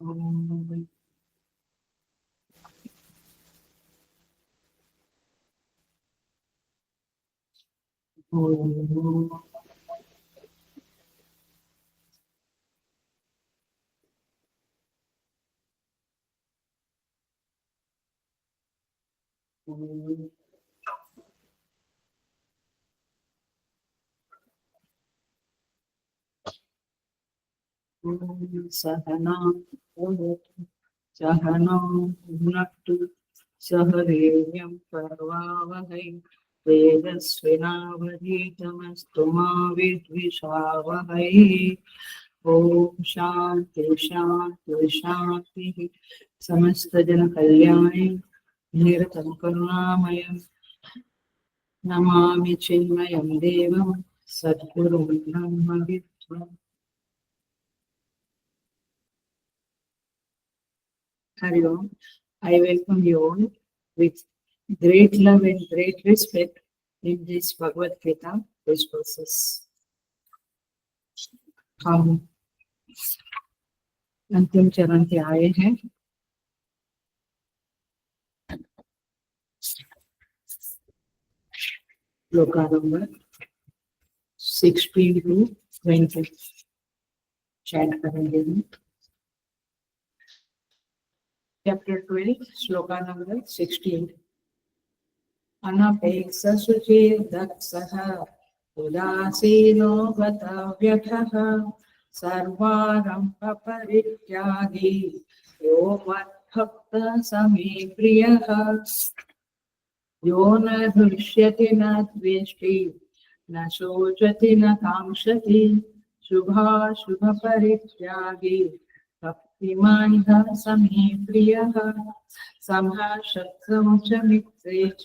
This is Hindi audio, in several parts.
ओम सहना भवतु सहनौ भुनक्तु सह वीर्यं करवावहै तेजस्विनावधीतमस्तु मा विद्विषावहै। ओम शांति शांति शांति। समस्त जन कल्याणे निरतं करुणामयं नमामि चिन्मयं देवं सद्गुरुं ब्रह्मविद्वान्। Hari Om. I welcome you all with great love and great respect in this Bhagavad Gita discourses. हम अंतिम चरण पे आए हैं। श्लोका नंबर 16 to 20 चैट करेंगे। Chapter 12 shloka number 16। अनपेक्ष शुचिर्दक्षः उदासीनो गतव्यथः सर्वारम्भ परित्यागी यो मद्भक्तः स मे प्रियः। यो न हृष्यति न द्वेष्टि न शोचति न काङ्क्षति शुभाशुभ परित्यागी भक्तिमान् स मे प्रियः। समः शत्रौ च मित्रे च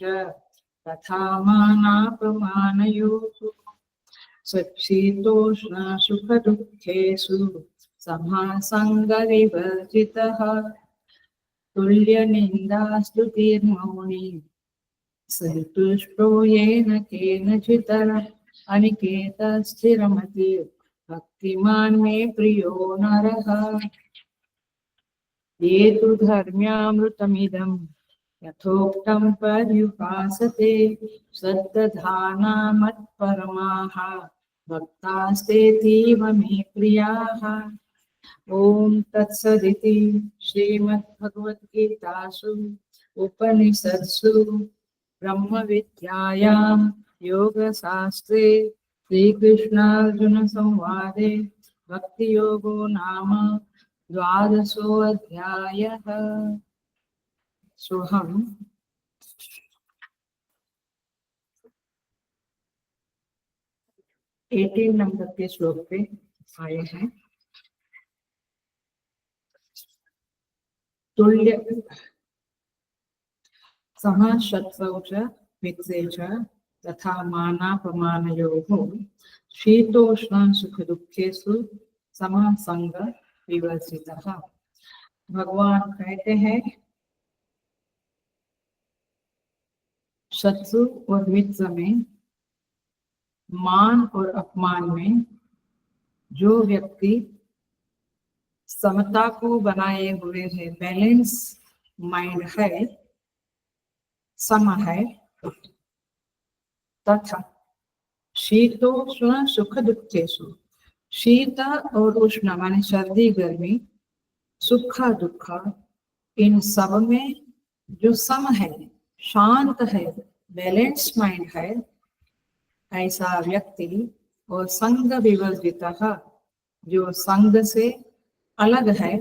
तथा मानापमानयोः सुखशीतोष्ण सुखदुःखेषु समः सङ्गविवर्जितः। तुल्यनिन्दास्तुतिर्मौनी सन्तुष्टो येन केनचित् अनिकेतः स्थिरमतिः भक्तिमान् मे प्रियो नरः। ये तु धर्म्यामृतमिदं यथोक्तं पर्युपासते श्रद्धाना मत्परमाः भक्तास्तेतीव मे प्रियाः। ओम तत्सदिति श्रीमद्भगवद्गीतासु उपनिषत्सु ब्रह्मविद्यायां योगशास्त्रे श्रीकृष्णार्जुन संवादे भक्तियोगो नाम द्वादशोऽध्यायः। सो हम 18 नंबर के श्लोक पे आए हैं। तुल्य समः शत्रौ च मित्रे च तथा मानापमानयोः शीतोष्ण सुखदुःखेषु समः संग विवर्जितः। भगवान कहते हैं शत्रु और मित्र में, मान और अपमान में जो व्यक्ति समता को बनाए हुए है, बैलेंस माइंड है, सम है, तथा शीतोष्ण सुख दुखेषु, शीत और उष्ण माने सर्दी गर्मी, सुख दुख, इन सब में जो सम है, शांत है, बैलेंस माइंड है, ऐसा व्यक्ति। और संग विवर्जितः, जो संग से अलग है,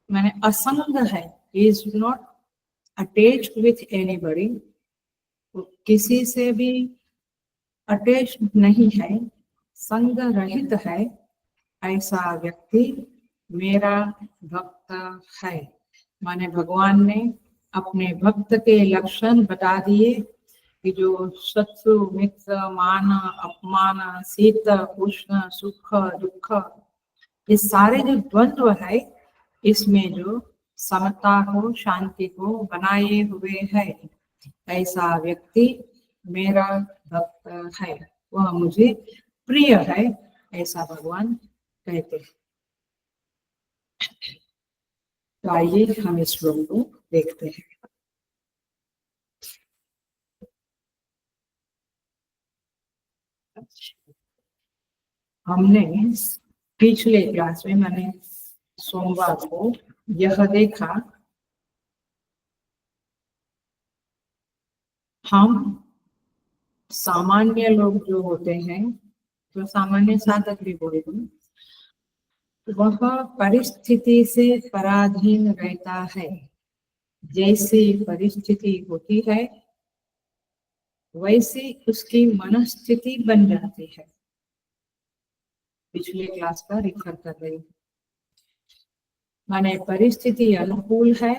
माने असंग है, is not attached with anybody, किसी से भी अटैच नहीं है, संग रहित है, ऐसा व्यक्ति मेरा भक्त है। माने भगवान ने अपने भक्त के लक्षण बता दिए कि जो शत्रु मित्र मान अपमान शीत उष्ण सुख दुख, ये सारे जो द्वंद्व है, इसमें जो समता को शांति को बनाए हुए है, ऐसा व्यक्ति मेरा भक्त है, वह मुझे प्रिय है, ऐसा भगवान कहते हैं। तो आइए हम इस श्लोक को देखते हैं। हमने पिछले क्लास में मैंने सोमवार को यह देखा, हम सामान्य लोग जो होते हैं, जो सामान्य साधक भी बोले, वह परिस्थिति से पराधीन रहता है। जैसी परिस्थिति होती है वैसी उसकी मनस्थिति बन जाती है। पिछले क्लास का रेफर कर रही हूँ। माने परिस्थिति अनुकूल है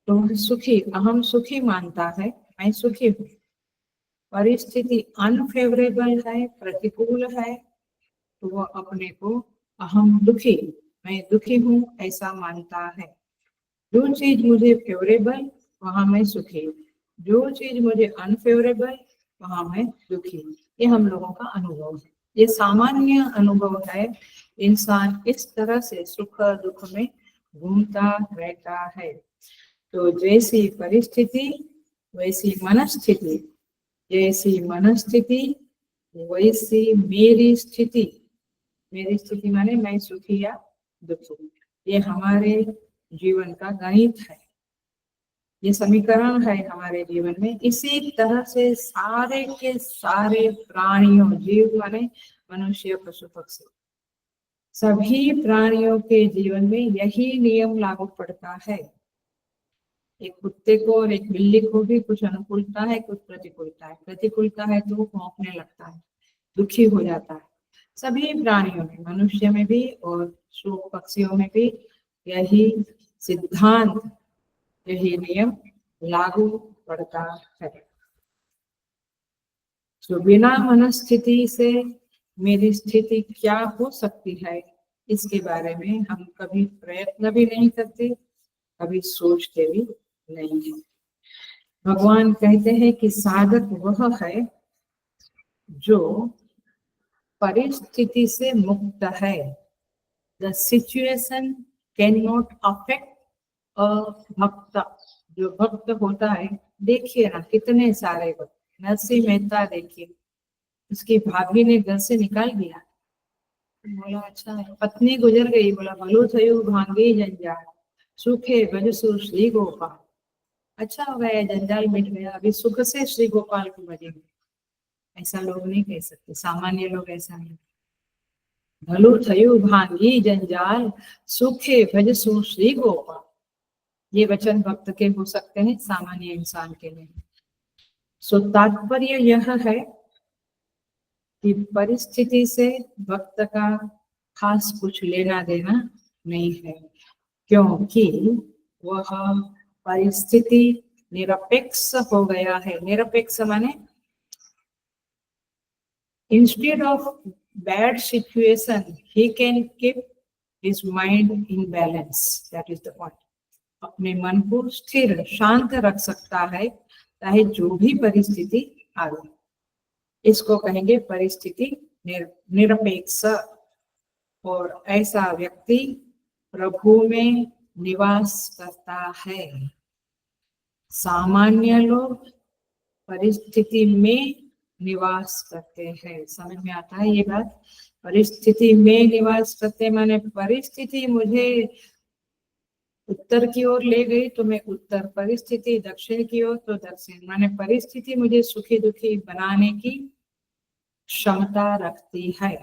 तो सुखी, अहम सुखी मानता है, मैं सुखी हूँ। परिस्थिति अनफेवरेबल है, प्रतिकूल है, तो वह अपने को अहम दुखी, मैं दुखी हूँ ऐसा मानता है। जो चीज मुझे फेवरेबल वहां मैं सुखी, जो चीज मुझे अनफेवरेबल वहां मैं दुखी। ये हम लोगों का अनुभव है, ये सामान्य अनुभव है। इंसान इस तरह से सुख दुख में घूमता रहता है। तो जैसी परिस्थिति वैसी मनस्थिति, जैसी मनस्थिति वैसी मेरी स्थिति। मेरी स्थिति माने मैं सुखी या दुखी। ये हमारे जीवन का गणित है, ये समीकरण है हमारे जीवन में। इसी तरह से सारे के सारे प्राणियों, जीव माने मनुष्य पशु पक्षी, सभी प्राणियों के जीवन में यही नियम लागू पड़ता है। एक कुत्ते को और एक बिल्ली को भी कुछ अनुकूलता है, कुछ प्रतिकूलता है। प्रतिकूलता है तो वो भौंकने लगता है, दुखी हो जाता है। सभी प्राणियों में, मनुष्य में भी और पशु पक्षियों में भी यही सिद्धांत, यही नियम लागू पड़ता है। तो बिना मनस्थिति से मेरी स्थिति क्या हो सकती है, इसके बारे में हम कभी प्रयत्न भी नहीं करते, कभी सोचते भी नहीं है। भगवान कहते हैं कि साधक वह है जो परिस्थिति से मुक्त है। The situation cannot affect a भक्त। जो भक्त होता है, देखिए ना कितने सारे भक्त। नरसिंह मेहता देखिए, उसकी भाभी ने घर से निकाल दिया, बोला अच्छा है। पत्नी गुजर गई, बोला भलो थयो भांगे जंजाल, सुखे भजसु श्री गोपाल। अच्छा हो गया, जंजाल मिट गया, अभी सुख से श्री गोपाल को भजेंगे। ऐसा लोग नहीं कह सकते, सामान्य लोग ऐसा नहीं। भलो थयो भांगी जंजाल, सुखे भजसु श्री गोपाल। ये वचन भक्त के हो सकते हैं, सामान्य इंसान के नहीं। सो तात्पर्य यह है कि परिस्थिति से भक्त का खास कुछ लेना देना नहीं है, क्योंकि वह परिस्थिति निरपेक्ष हो गया है। निरपेक्ष माने instead of bad situation he can keep his mind in balance, that is the point। अपने मन को स्थिर शांत रख सकता है, चाहे जो भी परिस्थिति आए। इसको कहेंगे परिस्थिति निरपेक्ष। और ऐसा व्यक्ति प्रभु में निवास करता है। सामान्य लोग परिस्थिति में निवास करते हैं। समझ में आता है ये बात? परिस्थिति में निवास करते माने परिस्थिति मुझे उत्तर की ओर ले गई तो मैं उत्तर, परिस्थिति दक्षिण की ओर तो दक्षिण। माने परिस्थिति मुझे सुखी दुखी बनाने की क्षमता रखती है।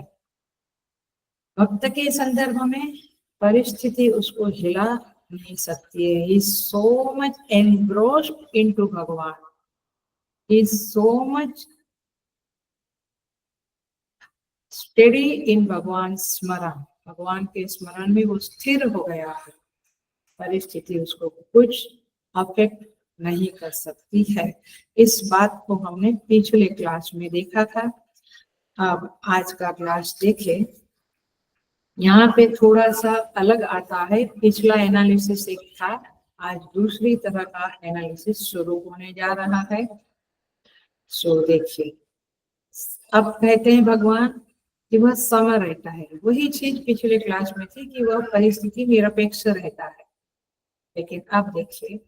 भक्त के संदर्भ में परिस्थिति उसको हिला नहीं सकती है। He is so much engrossed into भगवान, he is so much steady in भगवान स्मरण। भगवान के स्मरण में वो स्थिर हो गया है। परिस्थिति उसको कुछ अफेक्ट नहीं कर सकती है। इस बात को हमने पिछले क्लास में देखा था। अब आज का क्लास देखें। यहाँ पे थोड़ा सा अलग आता है। पिछला एनालिसिस एक था, आज दूसरी तरह का एनालिसिस शुरू होने जा रहा है। सो देखिए, अब कहते हैं भगवान कि वह समय रहता है। वही चीज पिछले क्लास में थी कि वह परिस्थिति निरपेक्ष रहता है। लेकिन अब देखिए,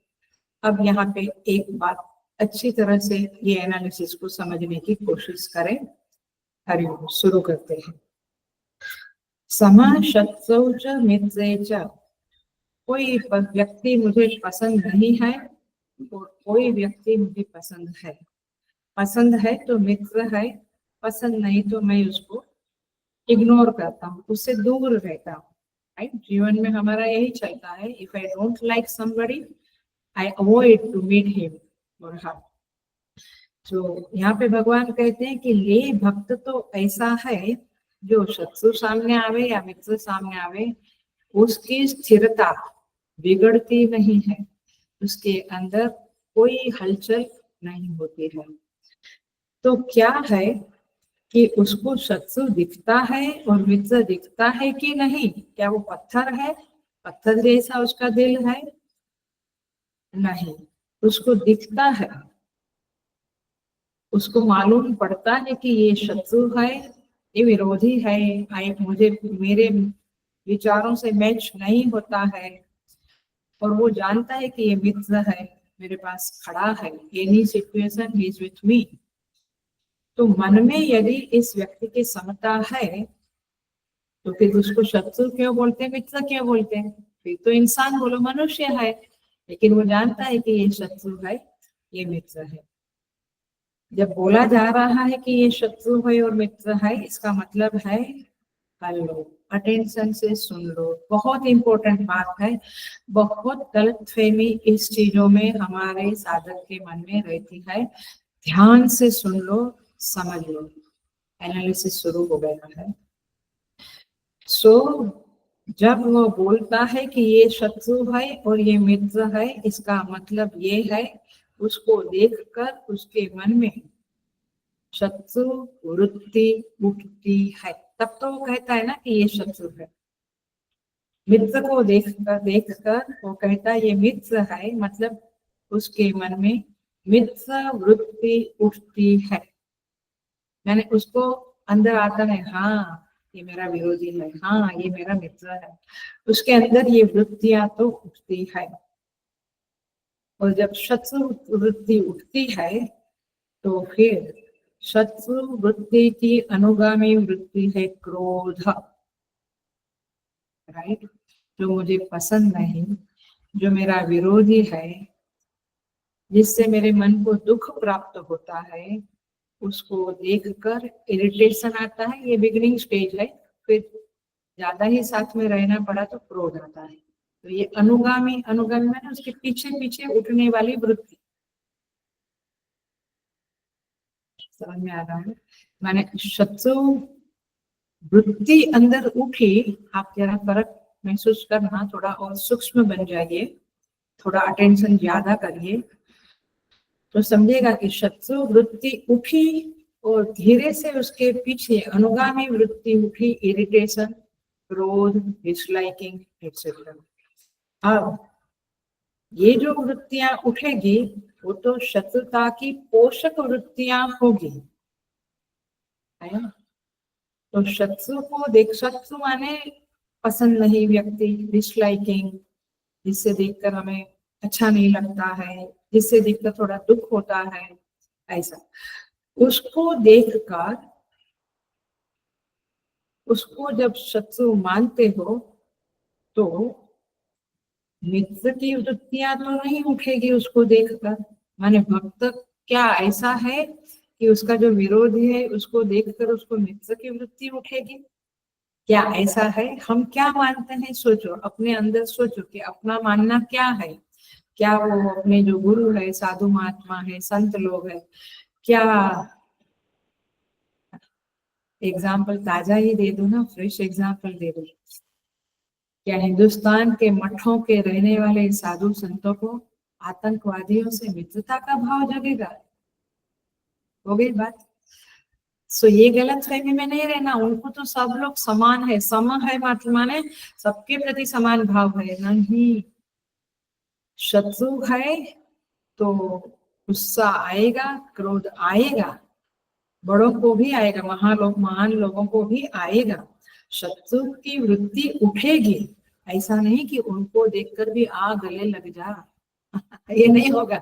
अब यहाँ पे एक बात अच्छी तरह से ये एनालिसिस को समझने की कोशिश करें। हरिओम, शुरू करते हैं। समः शत्रौ च मित्रे च, कोई व्यक्ति मुझे पसंद नहीं है और कोई व्यक्ति मुझे पसंद है। पसंद है तो मित्र है, पसंद नहीं तो मैं उसको इग्नोर करता हूँ, उससे दूर रहता हूँ। राइट, जीवन में हमारा यही चलता है। If I don't like somebody, I avoid to meet him और हर। तो यहाँ पे भगवान कहते हैं कि ले भक्त तो ऐसा है जो शत्रु सामने आवे या मित्र सामने आवे, उसकी स्थिरता बिगड़ती नहीं है, उसके अंदर कोई हलचल नहीं होती है। तो क्या है कि उसको शत्रु दिखता है और मित्र दिखता है कि नहीं? क्या वो पत्थर है, पत्थर जैसा उसका दिल है? नहीं, उसको दिखता है, उसको मालूम पड़ता है कि ये शत्रु है, ये विरोधी है, मुझे मेरे विचारों से मैच नहीं होता है, और वो जानता है कि ये मित्र है, मेरे पास खड़ा है, any situation he is with me. तो मन में यदि इस व्यक्ति की समता है तो फिर उसको शत्रु क्यों बोलते हैं, मित्र क्यों बोलते हैं? फिर तो इंसान बोलो, मनुष्य है, लेकिन वो जानता है कि ये शत्रु है, ये मित्र है। जब बोला जा रहा है कि ये शत्रु है और मित्र है, इसका मतलब है हेलो, अटेंशन से सुन लो। बहुत इंपॉर्टेंट बात है। बहुत गलतफहमी इस चीजों में हमारे साधक के मन में रहती है। ध्यान से सुन लो, समझ लो। एनालिसिस शुरू हो गया है। जब वो बोलता है कि ये शत्रु है और ये मित्र है, इसका मतलब ये है उसको देखकर उसके मन में शत्रु वृत्ति उठती है, तब तो वो कहता है ना कि ये शत्रु है। मित्र को देखकर वो कहता है ये मित्र है, मतलब उसके मन में मित्र वृत्ति उठती है, यानी उसको अंदर आता है, हाँ ये मेरा विरोधी है, हाँ ये मेरा मित्र है। उसके अंदर ये वृत्तियां तो उठती है। और जब शत्रु वृत्ति उठती है तो फिर शत्रु वृत्ति की अनुगामी वृत्ति है क्रोध। राइट, जो मुझे पसंद नहीं, जो मेरा विरोधी है, जिससे मेरे मन को दुख प्राप्त होता है, उसको देखकर इरिटेशन आता है। ये बिगिनिंग स्टेज है। फिर ज्यादा ही साथ में रहना पड़ा तो क्रोध आता है। तो ये अनुगामी में ना उसके पीछे पीछे उठने वाली वृत्ति। समझ में आ रहा है? माने शत्रु वृत्ति अंदर उठी, आप जरा फर्क महसूस करना, थोड़ा और सूक्ष्म बन जाइए, थोड़ा अटेंशन ज्यादा करिए तो समझेगा कि शत्रु वृत्ति उठी और धीरे से उसके पीछे अनुगामी वृत्ति उठी, इरिटेशन, क्रोध, डिसलाइकिंग एक्सेट्रा। अब ये जो वृत्तियां उठेगी वो तो शत्रुता की पोषक वृत्तियां होगी, है ना? तो शत्रु को शत्रु माने पसंद नहीं व्यक्ति, डिसलाइकिंग, जिससे देखकर हमें अच्छा नहीं लगता है, जिससे देखकर थोड़ा दुख होता है, ऐसा। उसको देखकर, उसको जब शत्रु मानते हो तो मित्र की वृत्तियां तो नहीं उठेगी उसको देखकर। माने भक्त क्या ऐसा है कि उसका जो विरोधी है उसको देखकर उसको मित्र की वृत्ति उठेगी? क्या ऐसा है? हम क्या मानते हैं? सोचो, अपने अंदर सोचो कि अपना मानना क्या है। क्या वो अपने जो गुरु है, साधु महात्मा है, संत लोग है, क्या एग्जाम्पल ताजा ही दे दो ना, फ्रेश एग्जाम्पल दे दो। क्या हिंदुस्तान के मठों के रहने वाले साधु संतों को आतंकवादियों से मित्रता का भाव जगेगा? हो गई बात। सो ये गलत फहमी में नहीं रहना, उनको तो सब लोग समान है। सम है माने सबके प्रति समान भाव है, नहीं। शत्रु है तो गुस्सा आएगा, क्रोध आएगा, बड़ों को भी आएगा, महान लोगों को भी आएगा। शत्रु की वृत्ति उठेगी ऐसा नहीं कि उनको देखकर भी गले लग जा ये नहीं होगा।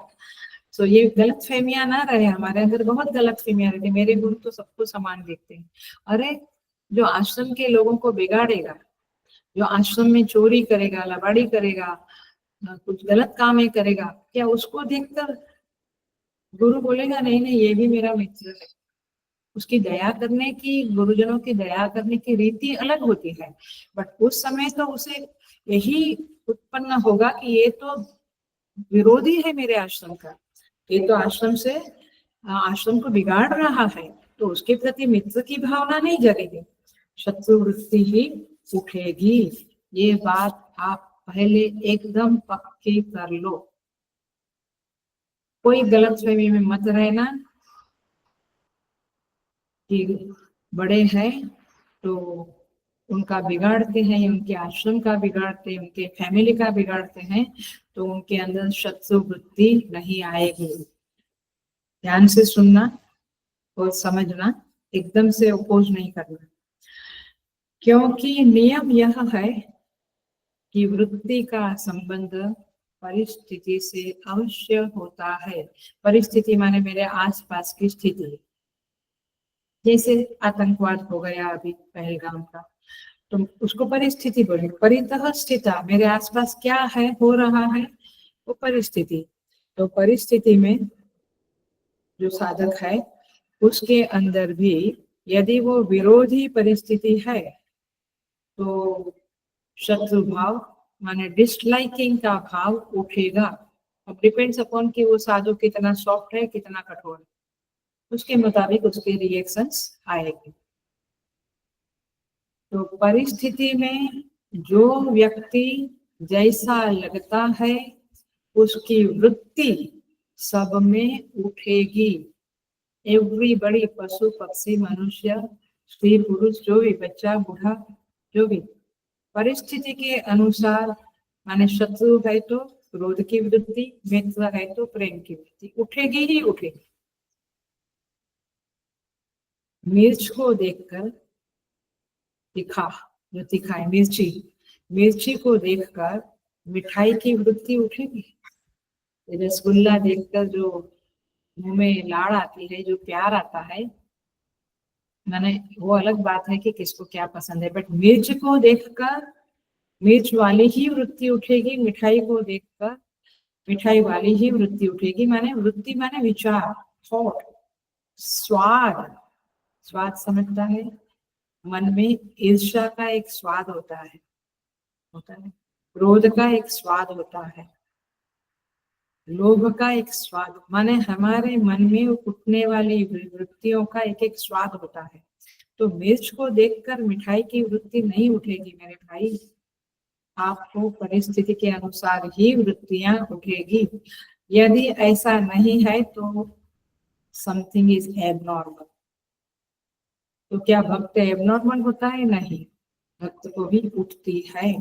तो ये गलत फहमियां ना रहे, हमारे अंदर बहुत गलत फहमियां रहती। मेरे गुरु तो सबको समान देखते हैं। अरे जो आश्रम के लोगों को बिगाड़ेगा, जो आश्रम में चोरी करेगा, लबाड़ी करेगा, कुछ गलत काम ही करेगा, क्या उसको देखकर गुरु बोलेगा नहीं नहीं ये भी मेरा मित्र है? उसकी दया करने की, गुरुजनों की दया करने की रीति अलग होती है। बट उस समय तो उसे यही उत्पन्न होगा कि ये तो विरोधी है मेरे आश्रम का, ये तो आश्रम को बिगाड़ रहा है, तो उसके प्रति मित्र की भावना नहीं जगेगी, शत्रु वृत्ति ही उठेगी। ये बात आप पहले एकदम पक्की कर लो, कोई गलतफहमी में मत रहना कि बड़े हैं तो उनका बिगाड़ते हैं, उनके आश्रम का बिगाड़ते हैं, उनके फैमिली का बिगाड़ते हैं, तो उनके अंदर शत्रु वृत्ति नहीं आएगी। ध्यान से सुनना और समझना, एकदम से अपोज नहीं करना, क्योंकि नियम यह है कि वृत्ति का संबंध परिस्थिति से अवश्य होता है। परिस्थिति माने मेरे आसपास की स्थिति, जैसे आतंकवाद हो गया अभी पहलगाम का, तो उसको परिस्थिति बोले। परितः स्थिता, मेरे आसपास क्या है, हो रहा है, वो परिस्थिति। तो परिस्थिति में जो साधक है उसके अंदर भी यदि वो विरोधी परिस्थिति है तो शत्रु भाव माने डिसलाइकिंग का भाव उठेगा। अब डिपेंड्स अपॉन कि वो साधु कितना सॉफ्ट है, कितना कठोर है, उसके मुताबिक उसके रिएक्शंस आएंगे। तो परिस्थिति में जो व्यक्ति जैसा लगता है उसकी वृत्ति सब में उठेगी। एवरीबॉडी, पशु पक्षी मनुष्य स्त्री पुरुष, जो भी बच्चा बूढ़ा, जो भी परिस्थिति के अनुसार, माने शत्रु है तो क्रोध की वृत्ति, मित्र है तो प्रेम की वृत्ति उठेगी ही उठेगी। मिर्च को देखकर तीखा, जो तीखा है मिर्ची, मिर्ची को देखकर मिठाई की वृत्ति उठेगी। रसगुल्ला देखकर जो मुंह में लाड़ आती है, जो प्यार आता है, माने वो अलग बात है कि किसको क्या पसंद है, बट मिर्च को देखकर मिर्च वाली ही वृत्ति उठेगी, मिठाई को देखकर मिठाई वाली ही वृत्ति उठेगी। माने वृत्ति माने विचार, थॉट, स्वाद। स्वाद समझता है, मन में ईर्ष्या का एक स्वाद होता है, क्रोध का एक स्वाद होता है, लोभ का एक स्वाद, माने हमारे मन में उठने वाली वृत्तियों का एक एक स्वाद होता है। तो मिर्च को देखकर मिठाई की वृत्ति नहीं उठेगी मेरे भाई, आपको परिस्थिति के अनुसार ही वृत्तियां उठेगी। यदि ऐसा नहीं है तो समथिंग इज एबनॉर्मल। तो क्या भक्त एबनॉर्मल होता है? नहीं, भक्त को भी उठती है।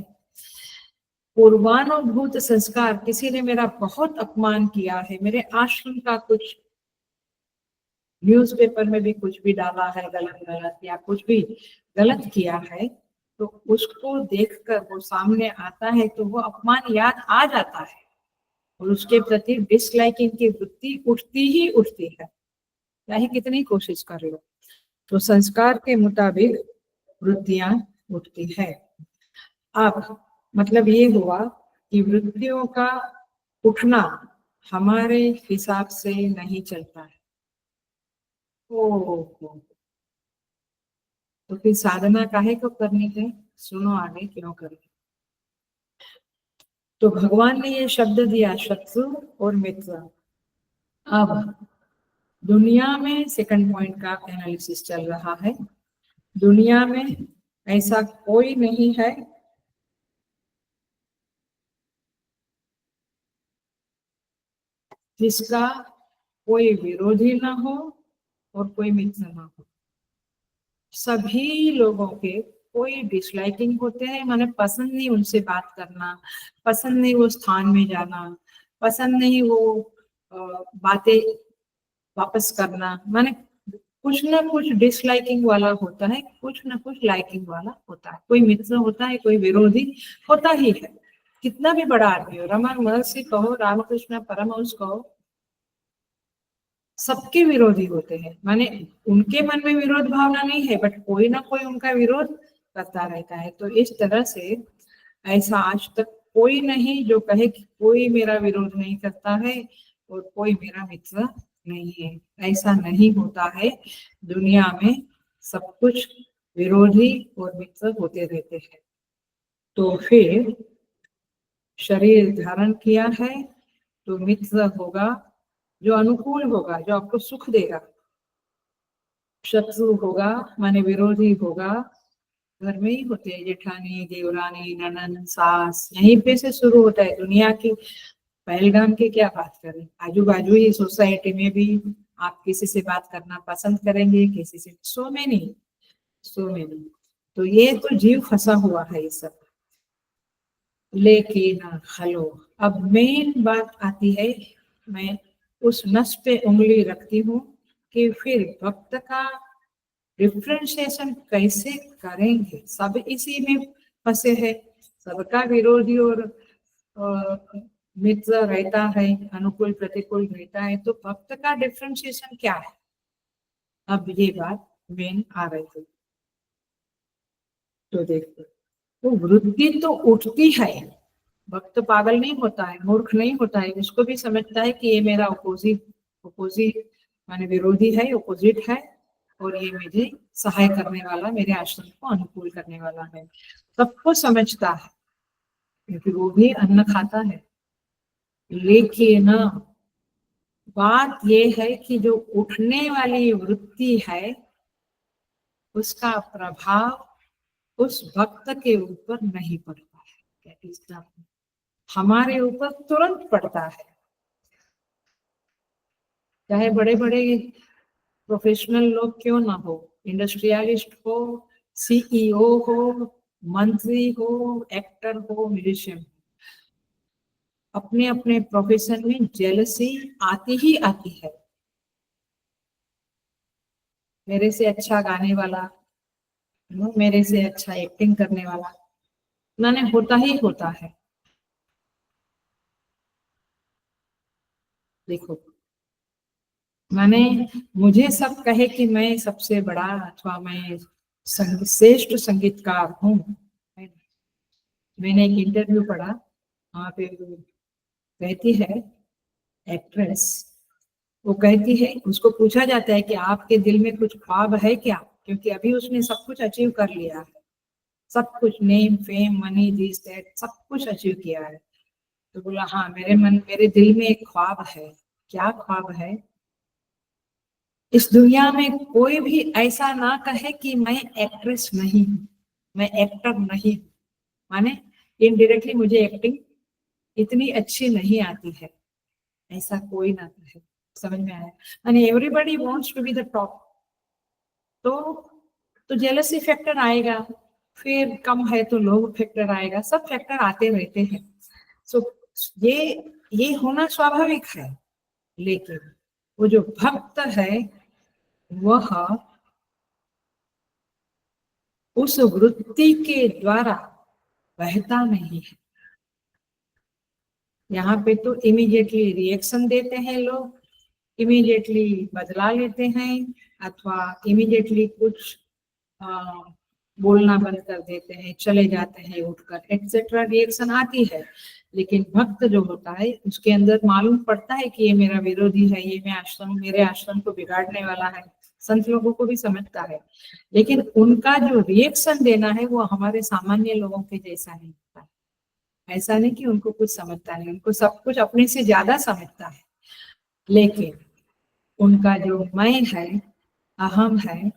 पूर्वानुभूत संस्कार, किसी ने मेरा बहुत अपमान किया है, मेरे आश्रम का कुछ न्यूज़पेपर में भी कुछ भी डाला है गलत गलत, या कुछ भी गलत किया है, तो उसको देखकर वो सामने आता है तो वो अपमान याद आ जाता है और उसके प्रति डिसलाइकिंग की वृत्ति उठती ही उठती है, चाहे कितनी कोशिश कर लो। तो संस्कार के मुताबिक वृत्तियां उठती है। अब मतलब ये हुआ कि वृत्तियों का उठना हमारे हिसाब से नहीं चलता है। तो फिर साधना काहे को करनी है? सुनो आगे क्यों करें। तो भगवान ने ये शब्द दिया शत्रु और मित्र। अब दुनिया में सेकंड पॉइंट का एनालिसिस चल रहा है। दुनिया में ऐसा कोई नहीं है जिसका कोई विरोधी ना हो और कोई मित्र ना हो। सभी लोगों के कोई डिसलाइकिंग होते हैं, माने पसंद नहीं उनसे बात करना, पसंद नहीं वो स्थान में जाना, पसंद नहीं वो बातें वापस करना, माने कुछ ना कुछ डिसलाइकिंग वाला होता है, कुछ ना कुछ लाइकिंग वाला होता है। कोई मित्र होता है, कोई विरोधी होता ही है, कितना भी बड़ा आदमी हो, रमन महर्षि कहो, रामकृष्ण परमहंस कहो, सबके विरोधी होते हैं। माने उनके मन में विरोध भावना नहीं है, बट कोई ना कोई उनका विरोध करता रहता है। तो इस तरह से ऐसा आज तक कोई नहीं जो कहे कि कोई मेरा विरोध नहीं करता है और कोई मेरा मित्र नहीं है। ऐसा नहीं होता है, दुनिया में सब कुछ विरोधी और मित्र होते रहते हैं। तो फिर शरीर धारण किया है तो मित्र होगा जो अनुकूल होगा, जो आपको सुख देगा। शत्रु होगा माने विरोधी होगा, घर में ही होते हैं, जेठानी, देवरानी, ननन, सास, यहीं पे से शुरू होता है। दुनिया की पहलगाम की क्या बात करें, आजू बाजू ही सोसाइटी में भी आप किसी से बात करना पसंद करेंगे, किसी से सो में नहीं। तो ये तो जीव फंसा हुआ है ये सब। लेकिन हेलो, अब मेन बात आती है, मैं उस नस पे उंगली रखती हूँ कि फिर भक्त का डिफ्रेंशिएशन कैसे करेंगे। सब इसी में फंसे हैं, सबका विरोधी और मित्र रहता है, अनुकूल प्रतिकूल रहता है। तो भक्त का डिफ्रेंशिएशन क्या है, अब ये बात मेन आ रही है। तो देखो, तो वृत्ति तो उठती है, भक्त पागल नहीं होता है, मूर्ख नहीं होता है, उसको भी समझता है कि ये मेरा अपोजिट माने विरोधी है, अपोजिट है, और ये मुझे सहाय करने वाला, मेरे आश्रम को अनुकूल करने वाला है। सबको समझता है क्योंकि वो भी अन्न खाता है। लेकिन बात ये है कि जो उठने वाली वृत्ति है उसका प्रभाव उस भक्त के ऊपर नहीं पड़ता है, हमारे ऊपर तुरंत पड़ता है। चाहे बड़े बड़े प्रोफेशनल लोग क्यों ना हो, इंडस्ट्रियलिस्ट हो, सीईओ हो, मंत्री हो, एक्टर हो, म्यूजिशियन, अपने अपने प्रोफेशन में जेलसी आती ही आती है। मेरे से अच्छा गाने वाला, मेरे से अच्छा एक्टिंग करने वाला, मैंने होता ही होता है। देखो, माने मुझे सब कहे कि मैं सबसे बड़ा अथवा मैं श्रेष्ठ संगीतकार हूँ। मैंने एक इंटरव्यू पढ़ा, वहां पे कहती है एक्ट्रेस, वो कहती है, उसको पूछा जाता है कि आपके दिल में कुछ ख्वाब है क्या, क्योंकि अभी उसने सब कुछ अचीव कर लिया है, सब कुछ, name fame money this that, सब कुछ अचीव किया है। तो बोला हाँ, मेरे दिल में एक ख्वाब है। क्या ख्वाब है? इस दुनिया में कोई भी ऐसा ना कहे कि मैं एक्ट्रेस नहीं हूँ, मैं एक्टर नहीं हूँ, माने इनडायरेक्टली मुझे एक्टिंग इतनी अच्छी नहीं आती है, ऐसा कोई ना कहे। समझ में आया? माने everybody wants to be the top. तो जेलसी फैक्टर आएगा, फिर कम है तो लोग फैक्टर आएगा, सब फैक्टर आते रहते हैं। सो ये होना स्वाभाविक है। लेकिन वो जो भक्त है वह उस वृत्ति के द्वारा बहता नहीं है। यहाँ पे तो इमीडिएटली रिएक्शन देते हैं लोग, इमीडिएटली बदला लेते हैं, अथवा इमीडिएटली कुछ बोलना बंद कर देते हैं, चले जाते हैं उठकर, एक्सेट्रा रिएक्शन आती है। लेकिन भक्त जो होता है उसके अंदर मालूम पड़ता है कि ये मेरा विरोधी है, ये मेरे आश्रम को बिगाड़ने वाला है, संत लोगों को भी समझता है। लेकिन उनका जो रिएक्शन देना है वो हमारे सामान्य लोगों के जैसा नहीं होता है। ऐसा नहीं कि उनको कुछ समझता नहीं, उनको सब कुछ अपने से ज्यादा समझता है। लेकिन उनका जो मैं है, अहम है,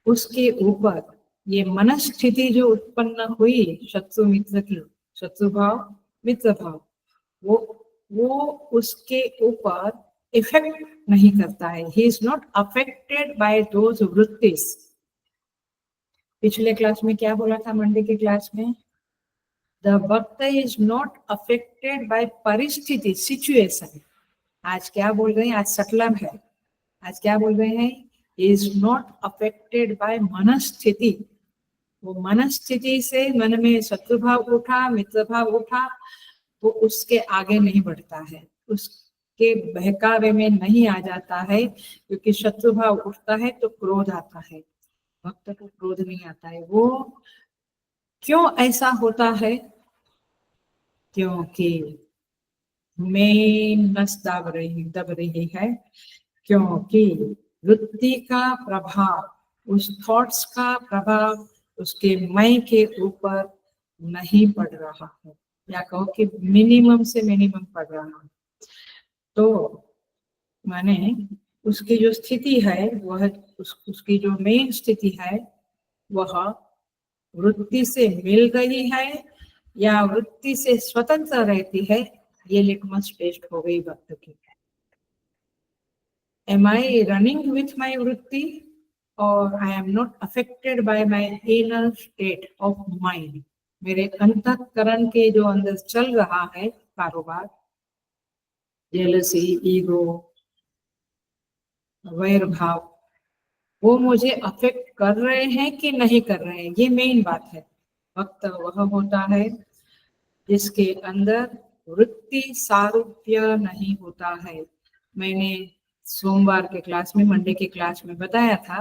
उसके ऊपर ये मनस्थिति जो उत्पन्न हुई शत्रु मित्र की, शत्रु भाव मित्र भाव, वो उसके ऊपर इफेक्ट नहीं करता है। He is not affected by those वृत्तिस। पिछले क्लास में क्या बोला था, मंडे के क्लास में, द भक्त इज नॉट अफेक्टेड बाय परिस्थिति, सिचुएशन। आज क्या बोल रहे हैं, आज सटलम है, आज क्या बोल रहे हैं, is not affected by मनस्थिति। वो मनस्थिति से मन में शत्रु भाव उठा, मित्र भाव उठा, वो उसके आगे नहीं बढ़ता है, उसके बहकावे में नहीं आ जाता है, क्योंकि शत्रु भाव उठता है तो क्रोध आता है, भक्त को क्रोध नहीं आता है। वो क्यों ऐसा होता है? क्योंकि मेन नस दब रही है, क्योंकि वृत्ति का प्रभाव, उस थॉट्स का प्रभाव उसके मैं के ऊपर नहीं पड़ रहा है, या कहो कि मिनिमम से मिनिमम पड़ रहा है। तो माने उसकी जो स्थिति है वह उसकी जो मेन स्थिति है वह वृत्ति से मिल रही है या वृत्ति से स्वतंत्र रहती है, ये लिटमस टेस्ट हो गई भक्त की। Am I running with my vritti, or I am not affected by my inner state of mind? मेरे अंतःकरण के जो अंदर चल रहा है कारोबार, जेलसी, ईगो, वैर भाव, वो मुझे अफेक्ट कर रहे हैं कि नहीं कर रहे हैं, ये मेन बात है। भक्त वह होता है जिसके अंदर वृत्ति सारूप्य नहीं होता है। मैंने सोमवार के क्लास में, मंडे के क्लास में बताया था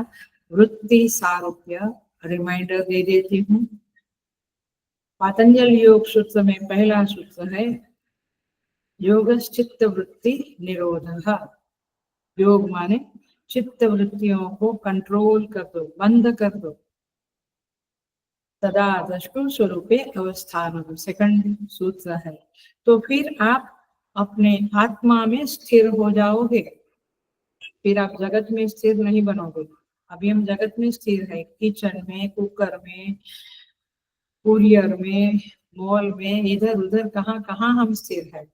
वृत्ति सारूप्य, रिमाइंडर दे देती हूँ। पातंजल योग सूत्र में पहला सूत्र है योगश्चित्त वृत्ति निरोधः। योग माने चित्त वृत्तियों को कंट्रोल कर दो, बंद कर दो। तदा दृष्टु स्वरूपे अवस्थानम, सेकंड सूत्र है। तो फिर आप अपने आत्मा में स्थिर हो जाओगे, फिर आप जगत में स्थिर नहीं बनोगे। अभी हम जगत में स्थिर है, किचन में, कुकर में, कुरियर में, मॉल में, इधर उधर कहाँ कहाँ हम स्थिर है।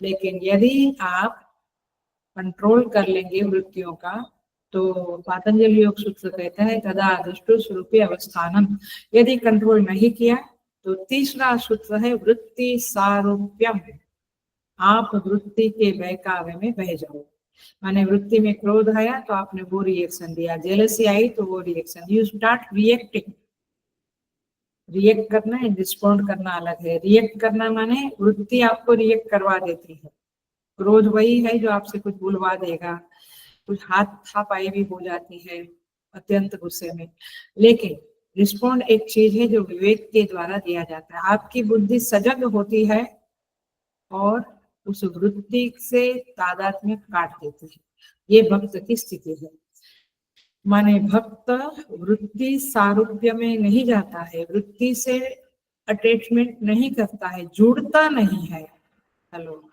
लेकिन यदि आप कंट्रोल कर लेंगे वृत्तियों का, तो पातंजल योग सूत्र कहता है तदा दृष्टु स्वरूपे अवस्थानम। यदि कंट्रोल नहीं किया तो तीसरा सूत्र है वृत्ति सारूप्यम। आप वृत्ति के बहकावे में बह जाओ। माने वृत्ति में क्रोध आया तो आपने वो रिएक्शन दिया, जेलसी आई तो वो reaction, you start reacting. React करना है, रिस्पॉन्ड करना अलग है। रिएक्ट करना माने वृत्ति आपको रिएक्ट करवा देती है। क्रोध वही है जो आपसे कुछ बुलवा देगा, कुछ हाथ थापाई भी हो जाती है अत्यंत गुस्से में। लेकिन रिस्पॉन्ड एक चीज है जो विवेक के द्वारा दिया जाता है। आपकी बुद्धि सजग होती है और उस वृत्ति से तादात्म्य काट देती है। ये भक्त की स्थिति है। माने भक्त वृत्ति सारूप्य में नहीं जाता है, वृत्ति से अटैचमेंट नहीं करता है, जुड़ता नहीं है, हेलो,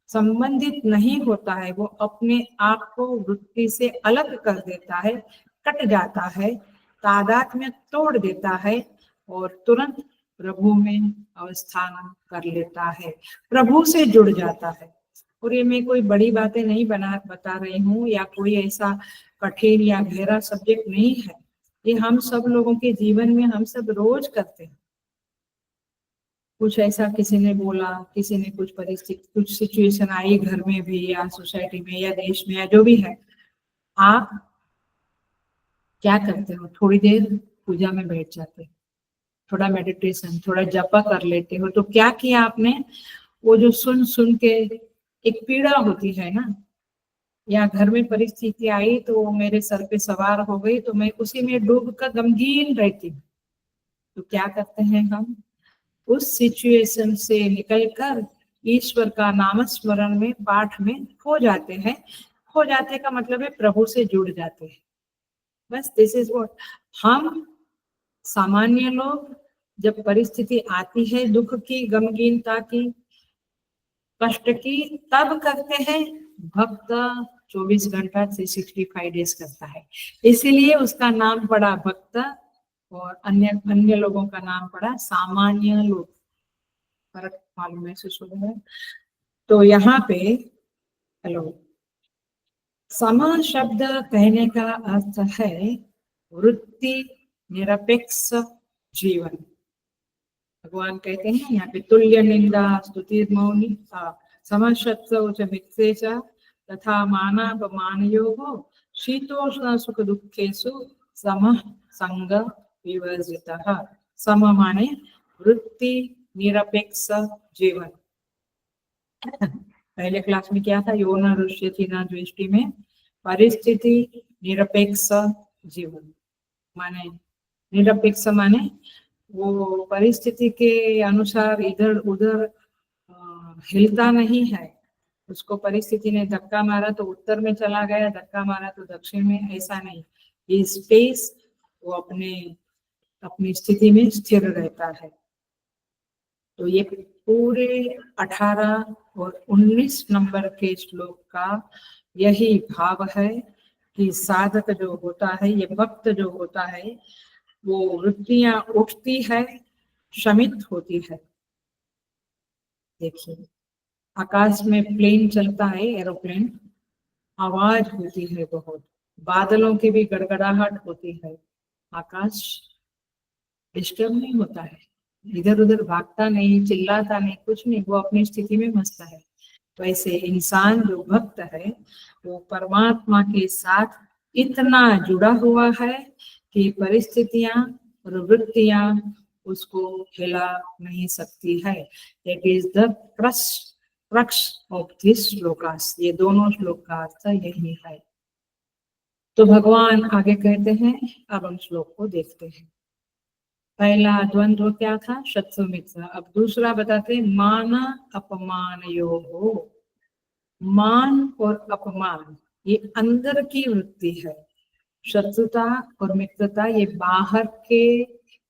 संबंधित नहीं होता है। वो अपने आप को वृत्ति से अलग कर देता है, कट जाता है, तादात्म्य तोड़ देता है और तुरंत प्रभु में अवस्थान कर लेता है, प्रभु से जुड़ जाता है। और ये मैं कोई बड़ी बातें नहीं बता रही हूँ, या कोई ऐसा कठिन या गहरा सब्जेक्ट नहीं है। ये हम सब लोगों के जीवन में हम सब रोज करते हैं। कुछ ऐसा किसी ने बोला, किसी ने कुछ परिस्थिति, कुछ सिचुएशन आई घर में भी या सोसाइटी में या देश में या जो भी है, आप क्या करते हो? थोड़ी देर पूजा में बैठ जाते हो, थोड़ा मेडिटेशन, थोड़ा जपा कर लेते हो। तो क्या किया आपने? वो जो सुन सुन के एक पीड़ा होती है ना, या घर में परिस्थिति आई तो वो मेरे सर पे सवार हो गई तो मैं उसी में डूब कर गमगीन रहती हूँ। तो क्या करते हैं हम? उस सिचुएशन से निकलकर ईश्वर का नाम स्मरण में, पाठ में खो जाते हैं। खो जाते का मतलब है प्रभु से जुड़ जाते हैं। बस दिस इज व्हाट हम सामान्य लोग जब परिस्थिति आती है दुख की, गमगीनता की, कष्ट की, तब करते हैं। भक्त 24 घंटा 365 डेज करता है, इसीलिए उसका नाम पड़ा भक्त और अन्य लोगों का नाम पड़ा सामान्य लोग। फर्क मालूम महसूस हो रहा है? तो यहाँ पे हेलो, समा शब्द कहने का अर्थ है वृत्ति निरपेक्ष जीवन। भगवान कहते हैं यहाँ पे तुल्य निंदा स्तुति मौनी समशब्द तथा मानापमानयोः शीतोष्ण सुख दुखेषु समः संग विवर्जितः। सम माने वृत्ति निरपेक्ष जीवन। पहले क्लास में क्या था, यो न रुष्यति न द्वेष्टि में परिस्थिति निरपेक्ष जीवन माने, निरपेक्ष माने वो परिस्थिति के अनुसार इधर उधर हिलता नहीं है। उसको परिस्थिति ने धक्का मारा तो उत्तर में चला गया, धक्का मारा तो दक्षिण में, ऐसा नहीं। ये स्पेस वो अपनी स्थिति में स्थिर रहता है। तो ये पूरे 18 और 19 नंबर के श्लोक का यही भाव है कि साधक जो होता है, ये भक्त जो होता है, वो वृत्तियां उठती है, शमित होती है। देखिए आकाश में प्लेन चलता है, एरोप्लेन, आवाज होती है बहुत, बादलों की भी गड़गड़ाहट होती है, आकाश डिस्टर्ब नहीं होता है, इधर उधर भागता नहीं, चिल्लाता नहीं, कुछ नहीं, वो अपनी स्थिति में मस्त है। वैसे इंसान जो भक्त है वो परमात्मा के साथ इतना जुड़ा हुआ है कि परिस्थितियां और वृत्तियां उसको हिला नहीं सकती है। That is the crux of this shlokas. ये दोनों श्लोक का अर्थ यही है। तो भगवान आगे कहते हैं, अब हम श्लोक को देखते हैं। पहला द्वंद्व क्या था, शत्रु मित्र। अब दूसरा बताते, मान अपमान योहो। मान और अपमान ये अंदर की वृत्ति है, शत्रुता और मित्रता ये बाहर के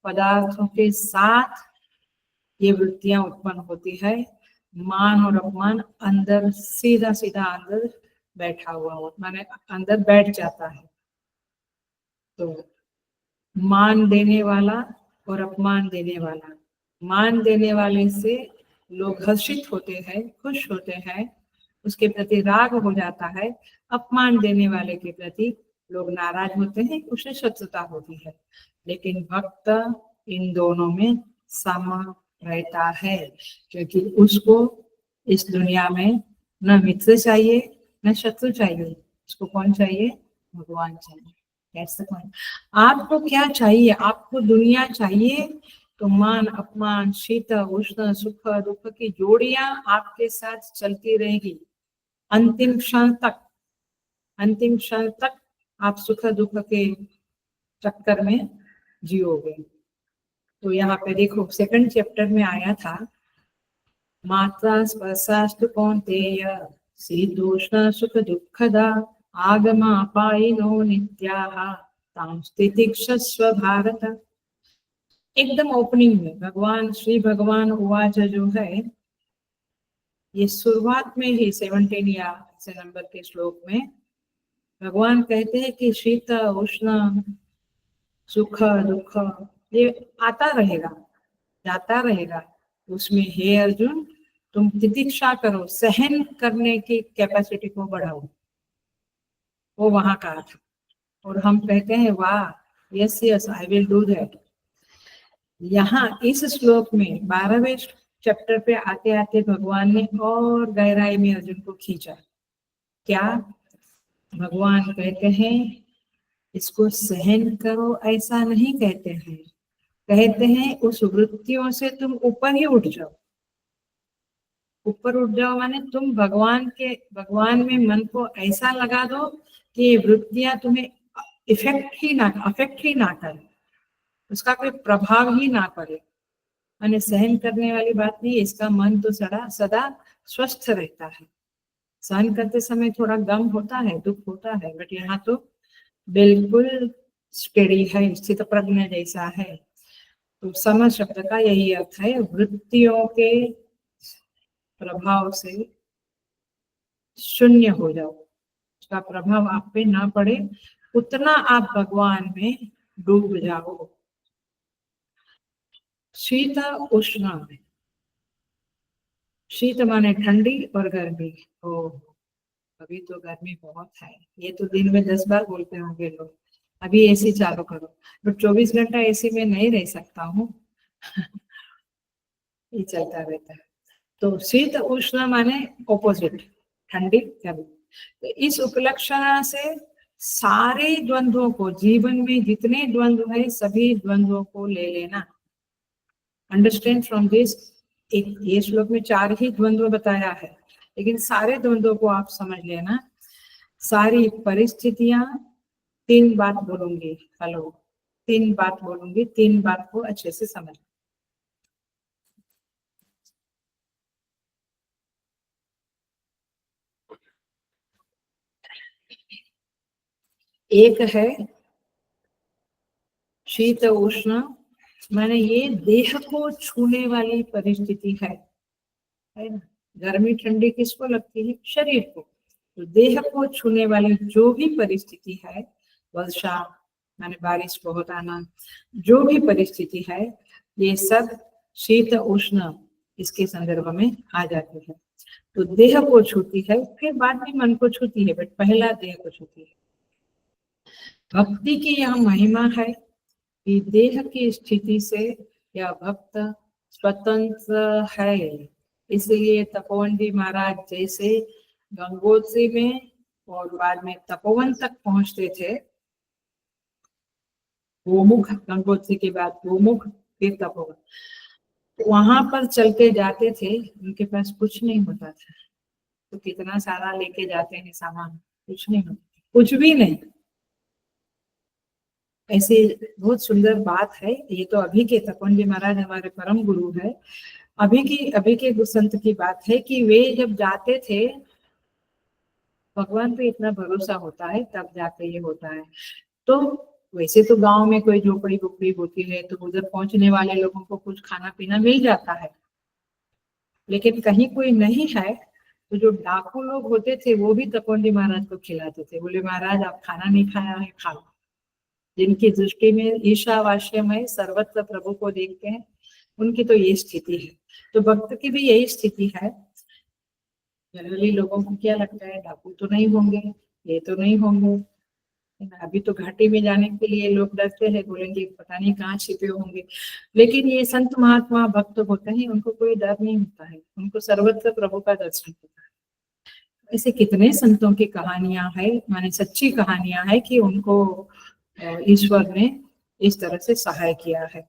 पदार्थों के साथ ये वृत्तियां उत्पन्न होती है। मान और अपमान अंदर सीधा सीधा अंदर बैठा हुआ माने अंदर बैठ जाता है। तो मान देने वाला और अपमान देने वाला, मान देने वाले से लोग हर्षित होते हैं, खुश होते हैं, उसके प्रति राग हो जाता है। अपमान देने वाले के प्रति लोग नाराज होते हैं, उसे शत्रुता होती है। लेकिन भक्त इन दोनों में सम रहता है, क्योंकि उसको इस दुनिया में न मित्र चाहिए न शत्रु चाहिए। उसको कौन चाहिए, भगवान चाहिए। कैसे कौन, आपको क्या चाहिए, आपको दुनिया चाहिए तो मान अपमान शीत उष्ण सुख दुख की जोड़ियां आपके साथ चलती रहेगी अंतिम क्षण तक। अंतिम क्षण तक आप सुख दुख के चक्कर में जियोगे। तो यहाँ पे देखो सेकंड चैप्टर में आया था, मात्रा स्पर्शास्तु कौन्तेय शीतोष्ण सुख दुःखदा आगमापायिनो नित्याः तां तितिक्षस्व भारत। एकदम ओपनिंग में भगवान श्री भगवान उवाच जो है, ये शुरुआत में ही 17 या ऐसे नंबर के श्लोक में भगवान कहते हैं कि शीत उष्ण सुख दुख ये आता रहेगा जाता रहेगा। उसमें हे अर्जुन तुम तितिक्षा करो, सहन करने की कैपेसिटी को बढ़ाओ, वो वहां का अर्थ। और हम कहते हैं वाह, yes yes I will do that. यहाँ इस श्लोक में 12वें चैप्टर पे आते आते भगवान ने और गहराई में अर्जुन को खींचा। क्या भगवान कहते हैं, इसको सहन करो ऐसा नहीं कहते हैं, कहते हैं उस वृत्तियों से तुम ऊपर ही उठ जाओ। ऊपर उठ जाओ माने तुम भगवान में मन को ऐसा लगा दो कि ये वृत्तियां तुम्हें अफेक्ट ही ना करे, उसका कोई प्रभाव ही ना पड़े। माने सहन करने वाली बात नहीं, इसका मन तो सदा स्वस्थ रहता है। सहन करते समय थोड़ा गम होता है, दुख होता है, बट यहाँ तो बिल्कुल स्टेडी है, स्थित प्रज्ञ जैसा है। तो सम शब्द का यही अर्थ है, वृत्तियों के प्रभाव से शून्य हो जाओ, उसका प्रभाव आप पे ना पड़े, उतना आप भगवान में डूब जाओ। शीत उष्ण, शीत माने ठंडी और गर्मी। ओ अभी तो गर्मी बहुत है, ये तो दिन में 10 बार बोलते होंगे लोग, अभी एसी चालू करो, तो 24 घंटा एसी में नहीं रह सकता हूँ। ये चलता रहता है। तो शीत उष्ण माने ऑपोजिट, ठंडी गर्मी। तो इस उपलक्षण से सारे द्वंद्वों को, जीवन में जितने द्वंद्व है सभी द्वंद्वों को ले लेना। अंडरस्टैंड फ्रॉम दिस, एक ये श्लोक में 4 ही द्वंद्व बताया है, लेकिन सारे द्वंद्वों को आप समझ लेना। सारी परिस्थितियां, 3 बात बोलूंगी, हेलो 3 बात बोलूंगी, 3 बात को अच्छे से समझ। एक है शीत उष्ण, माने ये देह को छूने वाली परिस्थिति है ना। गर्मी ठंडी किसको लगती है? शरीर को। तो देह को छूने वाली जो भी परिस्थिति है, वर्षा माने बारिश बहुत आना, जो भी परिस्थिति है, ये सब शीत उष्ण इसके संदर्भ में आ जाते हैं। तो देह को छूती है, फिर बाद में मन को छूती है, बट पहला देह को छूती है। भक्ति की यह महिमा है कि देह की स्थिति से यह भक्त स्वतंत्र है। इसलिए तपोवन जी महाराज जैसे गंगोत्री में और बाद में तपोवन तक पहुंचते थे, गोमुख, गंगोत्री के बाद गोमुख, फिर तपोवन, वहां पर चलते जाते थे, उनके पास कुछ नहीं होता था। तो कितना सारा लेके जाते हैं सामान, कुछ नहीं होता, कुछ भी नहीं। ऐसे बहुत सुंदर बात है। ये तो अभी के तपोवन जी महाराज हमारे परम गुरु है। अभी के संत की बात है कि वे जब जाते थे, भगवान पे इतना भरोसा होता है तब जाके ये होता है। तो वैसे तो गांव में कोई झोपड़ी बुपड़ी होती है तो उधर पहुंचने वाले लोगों को कुछ खाना पीना मिल जाता है, लेकिन कहीं कोई नहीं है तो जो डाकू लोग होते थे वो भी तपोवन जी महाराज को खिलाते थे। बोले महाराज आप खाना नहीं खाया है, खा लो। जिनकी दृष्टि में ईशावास्य में सर्वत्र प्रभु को देखते हैं, उनकी तो ये स्थिति है। तो भक्त की भी यही स्थिति है। जनरली लोगों को क्या लगता है, डाकू तो नहीं होंगे, ये तो नहीं होंगे। अभी तो घाटी में जाने के लिए लोग डरते हैं, बोलेंगे पता नहीं कहाँ छिपे होंगे। लेकिन ये संत महात्मा भक्त होते हैं, उनको कोई डर नहीं होता है, उनको सर्वत्र प्रभु का दर्शन होता है। ऐसे कितने संतों की कहानियां है, माने सच्ची कहानियां है कि उनको ईश्वर ने इस तरह से सहाय किया है।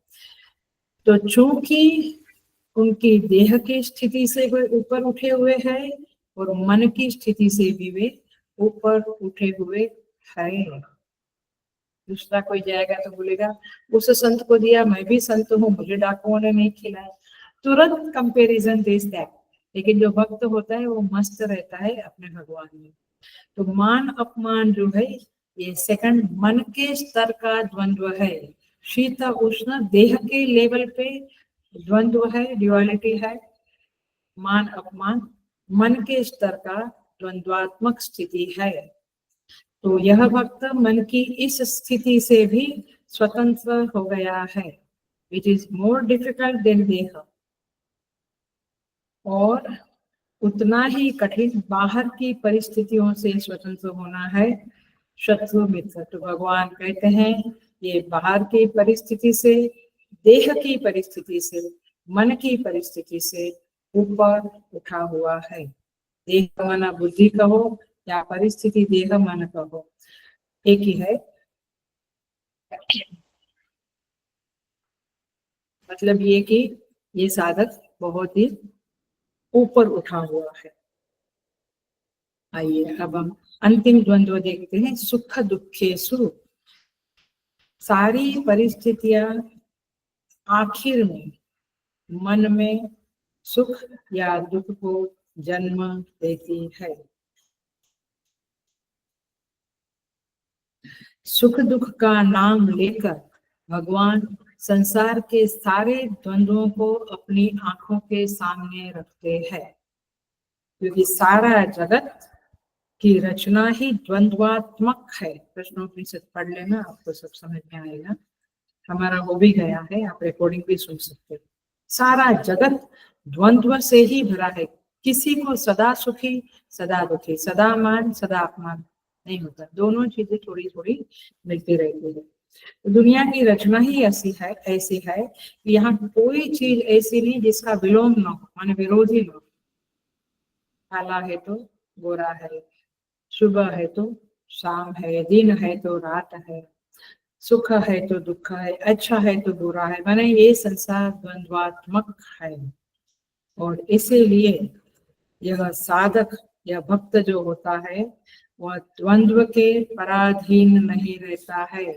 तो चूंकि उनकी देह की स्थिति से वे ऊपर उठे हुए हैं और मन की स्थिति से भी वे ऊपर उठे हुए हैं। दूसरा कोई जाएगा तो बोलेगा उस संत को दिया, मैं भी संत हूँ, मुझे डाकुओं ने नहीं खिलाया, तुरंत कंपैरिजन दिस दैट। लेकिन जो भक्त होता है वो मस्त रहता है अपने भगवान में। तो मान अपमान जो है ये सेकंड मन के स्तर का द्वंद्व है। शीत उष्ण देह के लेवल पे द्वंद्व है, ड्युअलिटी है। मान अपमान मन के स्तर का द्वंद्वात्मक स्थिति है। तो यह भक्त मन की इस स्थिति से भी स्वतंत्र हो गया है, which is more difficult than देह। और उतना ही कठिन बाहर की परिस्थितियों से स्वतंत्र होना है, शत्रु मित्र। तो भगवान कहते हैं ये बाहर की परिस्थिति से, देह की परिस्थिति से, मन की परिस्थिति से ऊपर उठा हुआ है। देह माना बुद्धि कहो या परिस्थिति देह मन कहो, एक ही है। मतलब ये कि ये साधक बहुत ही ऊपर उठा हुआ है। आइए अब हम अंतिम द्वंद्व देखते हैं, सुख दुखेषु। सारी परिस्थितियां आखिर में मन में सुख या दुख को जन्म देती है। सुख दुख का नाम लेकर भगवान संसार के सारे द्वंद्वों को अपनी आंखों के सामने रखते हैं, क्योंकि सारा जगत की रचना ही द्वंद्वात्मक है। प्रश्नोपनिषद पढ़ लेना, आपको सब समझ में आएगा। हमारा हो भी गया है, आप रिकॉर्डिंग भी सुन सकते हो। सारा जगत द्वंद्व से ही भरा है। किसी को सदा सुखी सदा दुखी, सदा मान सदा अपमान नहीं होता, दोनों चीजें थोड़ी थोड़ी मिलती रहती है। तो दुनिया की रचना ही ऐसी है कि यहाँ कोई चीज ऐसी नहीं जिसका विलोम न हो, माने विरोधी न हो। काला है तो गोरा है, शुभ है तो शाम है, दिन है तो रात है, सुख है तो दुख है, अच्छा है तो बुरा है, माने ये संसार द्वंद्वात्मक है। और इसीलिए यह साधक या भक्त जो होता है वह द्वंद्व के पराधीन नहीं रहता है।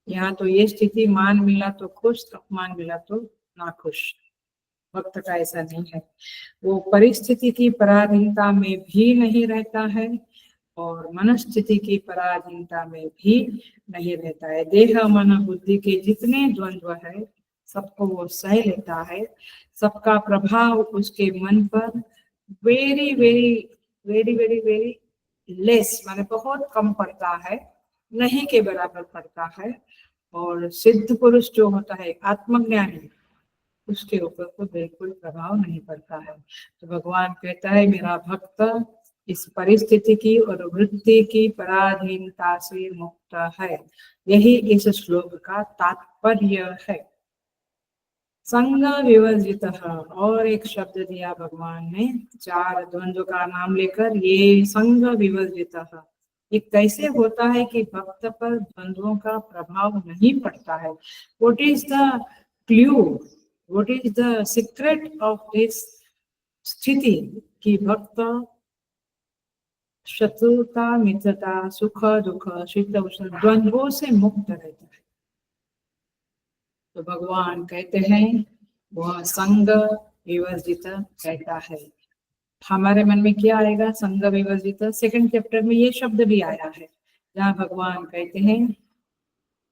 यहाँ तो ये स्थिति मान मिला तो खुश, अपमान मिला तो नाखुश। भक्त का ऐसा नहीं है, वो परिस्थिति की पराधीनता में भी नहीं रहता है और मनस्थिति की पराधीनता में भी नहीं रहता है। देह मन बुद्धि के जितने द्वंद्व है सबको वो सह लेता है। सबका प्रभाव उसके मन पर very very very very very less, माने बहुत कम पड़ता है, नहीं के बराबर पड़ता है। और सिद्ध पुरुष जो होता है आत्मज्ञानी, उसके ऊपर तो बिल्कुल प्रभाव नहीं पड़ता है। तो भगवान कहता है मेरा भक्त इस परिस्थिति की और वृत्ति की पराधीनता से मुक्त है। यही इस श्लोक का तात्पर्य है। संग विवर्जित, और एक शब्द दिया भगवान ने 4 द्वंद्व का नाम लेकर, ये संग विवर्जित। ये कैसे होता है कि भक्त पर द्वंद्वों का प्रभाव नहीं पड़ता है? What is the clue, what is the secret of this स्थिति कि भक्त शत्रुता मित्रता सुख दुख शीत उष्ण द्वंद्वों से मुक्त रहता है? तो भगवान कहते हैं वह संग विवर्जित कहता है। हमारे मन में क्या आएगा? संग विवर्जित। सेकंड चैप्टर में ये शब्द भी आया है जहाँ भगवान कहते हैं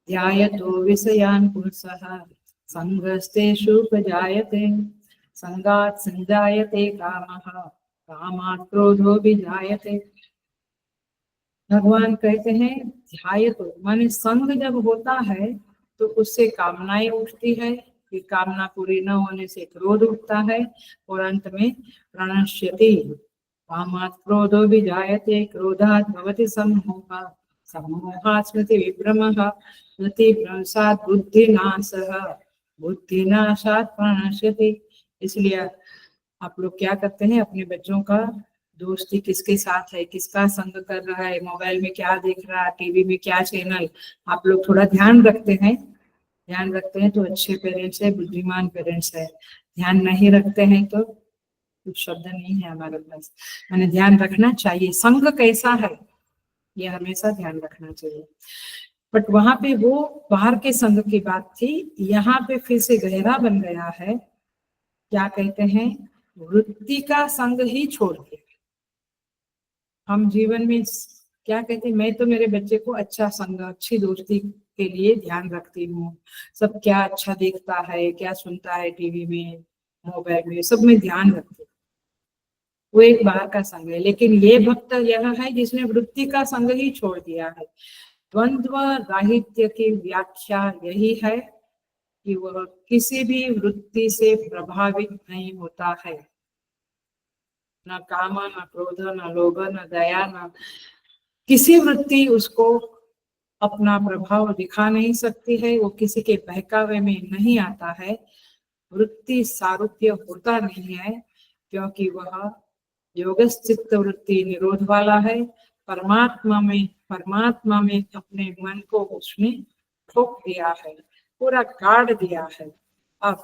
ध्यायतो विषयान् पुंसः संगस्तेषुपजायते संगात् संजायते कामः कामात् क्रोधो विजायते। भगवान कहते हैं ध्यायतो माने संग जब होता है तो उससे कामनाएं उठती है, फिर कामना पूरी न होने से क्रोध उठता है और अंत में प्रणश्यति कामात् क्रोधो विजायते क्रोधात् भवति सम्मोहः सम्मोहात् स्मृति विभ्रमः स्मृति भ्रंशात् बुद्धिनाशः बुद्धिनाशात् प्रणश्यति। इसलिए आप लोग क्या करते हैं, अपने बच्चों का दोस्ती किसके साथ है, किसका संग कर रहा है, मोबाइल में क्या देख रहा है, टीवी में क्या चैनल, आप लोग थोड़ा ध्यान रखते हैं? ध्यान रखते हैं तो अच्छे पेरेंट्स है, बुद्धिमान पेरेंट्स है। ध्यान नहीं रखते हैं तो कुछ शब्द नहीं है हमारे पास। मैंने ध्यान रखना चाहिए संग कैसा है, ये हमेशा ध्यान रखना चाहिए। बट वहां पे वो बाहर के संग की बात थी, यहाँ पे फिर से गहरा बन गया है। क्या कहते हैं? वृत्ति का संग ही छोड़ दिया। हम जीवन में क्या कहते हैं, मैं तो मेरे बच्चे को अच्छा संग अच्छी दोस्ती के लिए ध्यान रखती हूँ। सब क्या अच्छा देखता है, क्या सुनता है टीवी में मोबाइल में, सब में ध्यान रखती हूँ। वो एक बाहर का संग है। लेकिन ये भक्त यह है जिसने वृत्ति का संग ही छोड़ दिया है। द्वंद्व राहित्य की व्याख्या यही है कि वह किसी भी वृत्ति से प्रभावित नहीं होता है। न काम, न क्रोध, न लोभ, न दया, न किसी वृत्ति उसको अपना प्रभाव दिखा नहीं सकती है। वो किसी के बहकावे में नहीं आता है। वृत्ति सारूप्य होता नहीं है क्योंकि वह योगस्थित वृत्ति निरोध वाला है। परमात्मा में अपने मन को उसने ठोक दिया है, पूरा काट दिया है। अब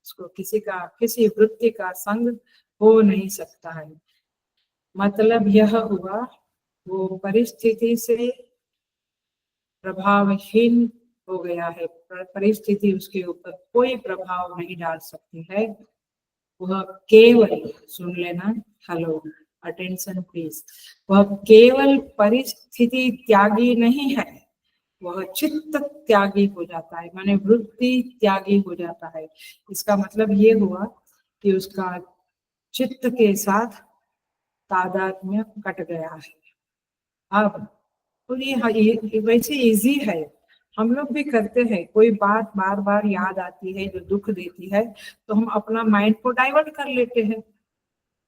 उसको किसी वृत्ति का संग हो नहीं सकता है। मतलब यह हुआ वो परिस्थिति से प्रभावहीन हो गया है। परिस्थिति उसके ऊपर कोई प्रभाव नहीं डाल सकती है। वह केवल, सुन लेना, हेलो अटेंशन प्लीज, वह केवल परिस्थिति त्यागी नहीं है, वह चित्त त्यागी हो जाता है, माने वृत्ति त्यागी हो जाता है। इसका मतलब ये हुआ कि उसका चित्त के साथ तादात्म्य कट गया है। अब तो ये वैसे इजी है, हम लोग भी करते हैं। कोई बात बार बार याद आती है जो दुख देती है तो हम अपना माइंड को डाइवर्ट कर लेते हैं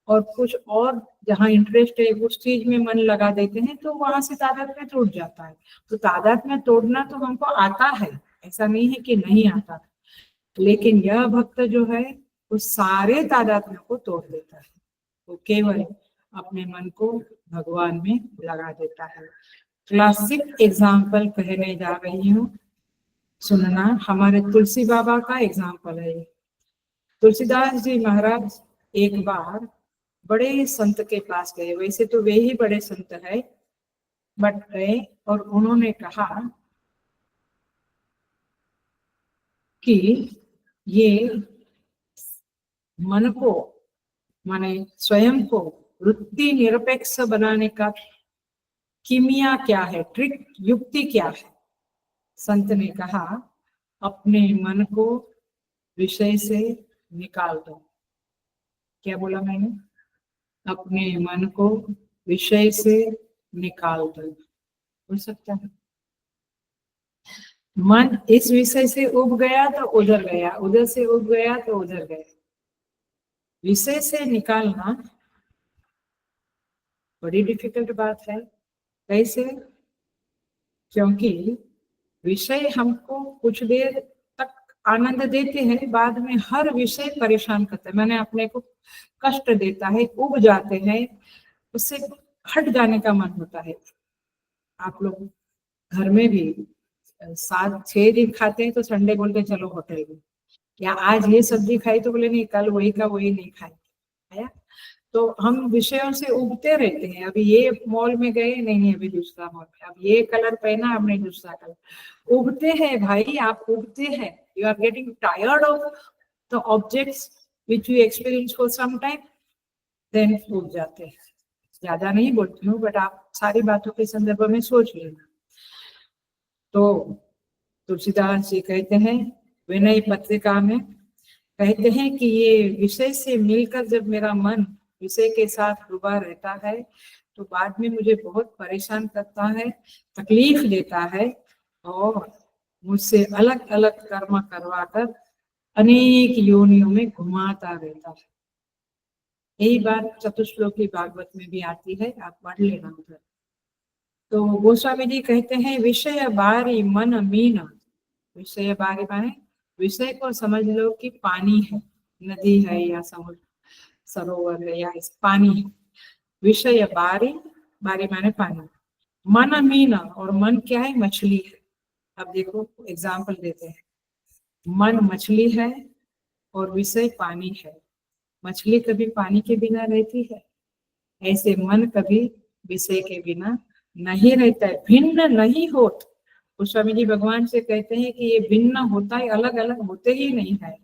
और कुछ और जहाँ इंटरेस्ट है उस चीज में मन लगा देते हैं, तो वहां से तादात्म्य टूट जाता है। तो तादात्म्य तोड़ना तो हमको आता है, ऐसा नहीं है कि नहीं आता, लेकिन यह भक्त जो है वो सारे तादात्म्य को तोड़ देता है। वो केवल अपने मन को भगवान में लगा देता है। क्लासिक एग्जाम्पल कहने जा रही हूँ, सुनना। हमारे तुलसी बाबा का एग्जाम्पल है। तुलसीदास जी महाराज एक बार बड़े संत के पास गए, वैसे तो वे ही बड़े संत है, बट गए और उन्होंने कहा कि ये मन को, माने स्वयं को वृत्ति निरपेक्ष बनाने का कीमिया क्या है, ट्रिक, युक्ति क्या है। संत ने कहा, अपने मन को विषय से निकाल दो। क्या बोला मैंने? अपने मन को विषय से निकाल दो। हो सकता है मन इस विषय से उब गया तो उधर गया, उधर से उब गया तो उधर गया। विषय से निकालना बड़ी डिफिकल्ट बात है। कैसे? क्योंकि विषय हमको कुछ देर तक आनंद देते हैं, बाद में हर विषय परेशान करता है, मैंने अपने को कष्ट देता है, उब जाते हैं, उससे हट जाने का मन होता है। आप लोग घर में भी 7-6 दिन खाते हैं तो संडे बोलते हैं चलो होटल में, या आज ये सब्जी खाई तो बोले नहीं कल वही का वही नहीं खाए। तो हम विषयों से उबते रहते हैं। अभी ये मॉल में गए, नहीं अभी दूसरा मॉल में, अब ये कलर पहना, हमने दूसरा कलर। उबते हैं भाई, आप उबते हैं। You are getting tired of the objects which you experience for some time, then उब जाते हैं। ज्यादा नहीं बोलती हूँ, बट आप सारी बातों के संदर्भ में सोच लेना। तो तुलसीदास जी कहते हैं विनय पत्रिका में, कहते हैं कि ये विषय से मिलकर जब मेरा मन विषय के साथ डूबा रहता है तो बाद में मुझे बहुत परेशान करता है, तकलीफ देता है, और मुझसे अलग अलग कर्म करवाकर अनेक योनियों में घुमाता रहता है। यही बात चतुश्लोकी भागवत में भी आती है, आप पढ़ लेना उधर। तो गोस्वामी जी कहते हैं विषय बारी मन मीना। विषय बारी माने विषय को समझ लो कि पानी है, नदी है या समुद्र सरोवर है या पानी है। विषय बारी, बारी माने पानी। मन मीना, और मन क्या है? मछली है। अब देखो एग्जाम्पल देते हैं, मन मछली है और विषय पानी है। मछली कभी पानी के बिना रहती है? ऐसे मन कभी विषय के बिना नहीं रहता है, भिन्न नहीं होता। गोस्वामी जी भगवान से कहते हैं कि ये भिन्न होता है, अलग अलग होते ही नहीं है।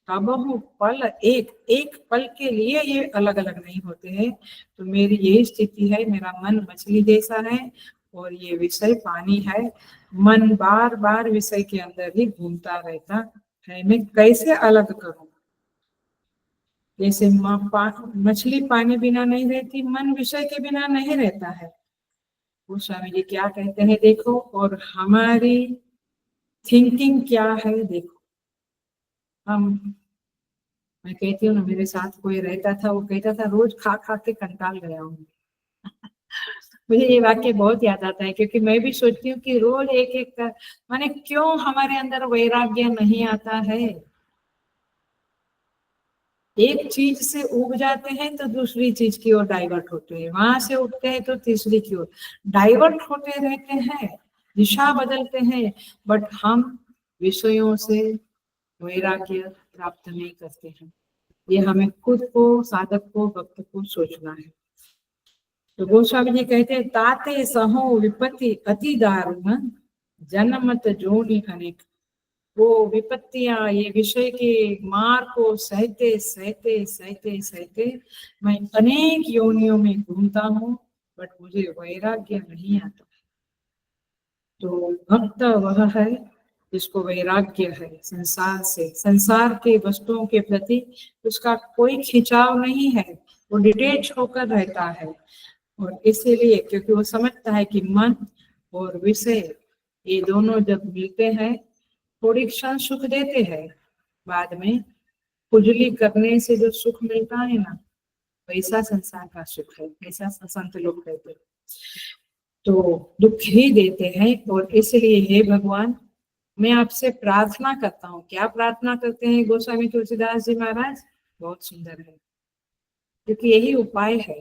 कबहु पल एक पल के लिए ये अलग अलग नहीं होते हैं। तो मेरी यही स्थिति है, मेरा मन मछली जैसा है और ये विषय पानी है। मन बार बार विषय के अंदर ही घूमता रहता है, मैं कैसे अलग करूं? जैसे मछली पानी बिना नहीं रहती, मन विषय के बिना नहीं रहता है। वो स्वामी जी क्या कहते हैं देखो, और हमारी थिंकिंग क्या है देखो। मैं कहती हूँ ना, मेरे साथ कोई रहता था, वो कहता था रोज खा खा के कंटाल गया हूँ। मुझे ये वाक्य बहुत याद आता है, क्योंकि मैं भी सोचती हूँ कि रोज एक एक का, माने क्यों हमारे अंदर वैराग्य नहीं आता है? एक चीज से उब जाते हैं तो दूसरी चीज की ओर डाइवर्ट होते हैं, वहां से उठते हैं तो तीसरी की ओर डाइवर्ट होते रहते हैं, दिशा बदलते हैं, बट हम विषयों से वैराग्य प्राप्त नहीं करते हैं। ये हमें खुद को, साधक को, भक्त को सोचना है। तो गोस्वामी जी कहते हैं ताते सहो विपत्ति अति दारुण जन्मत जोनि अनेक। वो विपत्तियां, ये विषय के मार को सहते सहते सहते सहते मैं अनेक योनियों में घूमता हूँ, बट मुझे वैराग्य नहीं आता। तो भक्त वह है जिसको वैराग्य है संसार से, संसार के वस्तुओं के प्रति उसका कोई खिंचाव नहीं है, वो डिटेच होकर रहता है। और इसीलिए क्योंकि वो समझता है कि मन और विषय ये दोनों जब मिलते हैं थोड़ी क्षण सुख देते हैं, बाद में खुजली करने से जो सुख मिलता है ना, वैसा संसार का सुख है, ऐसा संत लोग कहते हैं। तो दुख ही देते हैं। और इसलिए हे भगवान, मैं आपसे प्रार्थना करता हूँ। क्या प्रार्थना करते हैं गोस्वामी तुलसीदास जी महाराज? बहुत सुंदर है, क्योंकि यही उपाय है।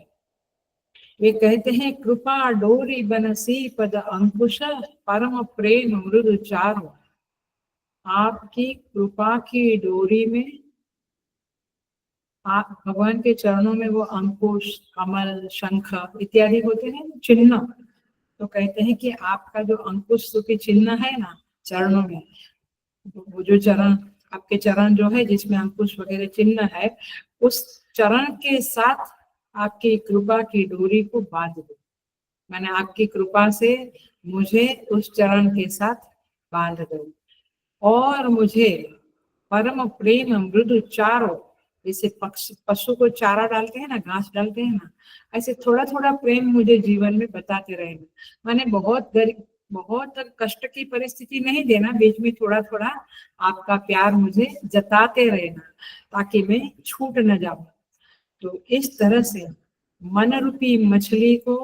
वे कहते हैं कृपा डोरी बनसी पद अंकुश परम प्रेम मृदु चारु। आपकी कृपा की डोरी में, आप भगवान के चरणों में वो अंकुश, कमल, शंख इत्यादि होते हैं चिन्ह। तो कहते हैं कि आपका जो अंकुश के चिन्ह है ना चरणों में, वो जो चरण, आपके चरण जो है जिसमें अंकुश वगैरह चिन्ह है, उस चरण के साथ आपकी कृपा की डोरी को बांध दो। मैंने आपकी कृपा से मुझे उस चरण के साथ बांध दो और मुझे परम प्रेम मृदु चारो, जैसे पशु को चारा डालते हैं ना, घास डालते हैं ना, ऐसे थोड़ा थोड़ा प्रेम मुझे जीवन में बताते रहना। माने बहुत गरीब, बहुत कष्ट की परिस्थिति नहीं देना, बीच में थोड़ा थोड़ा आपका प्यार मुझे जताते रहना ताकि मैं छूट न जाऊं। तो इस तरह से मन रूपी मछली को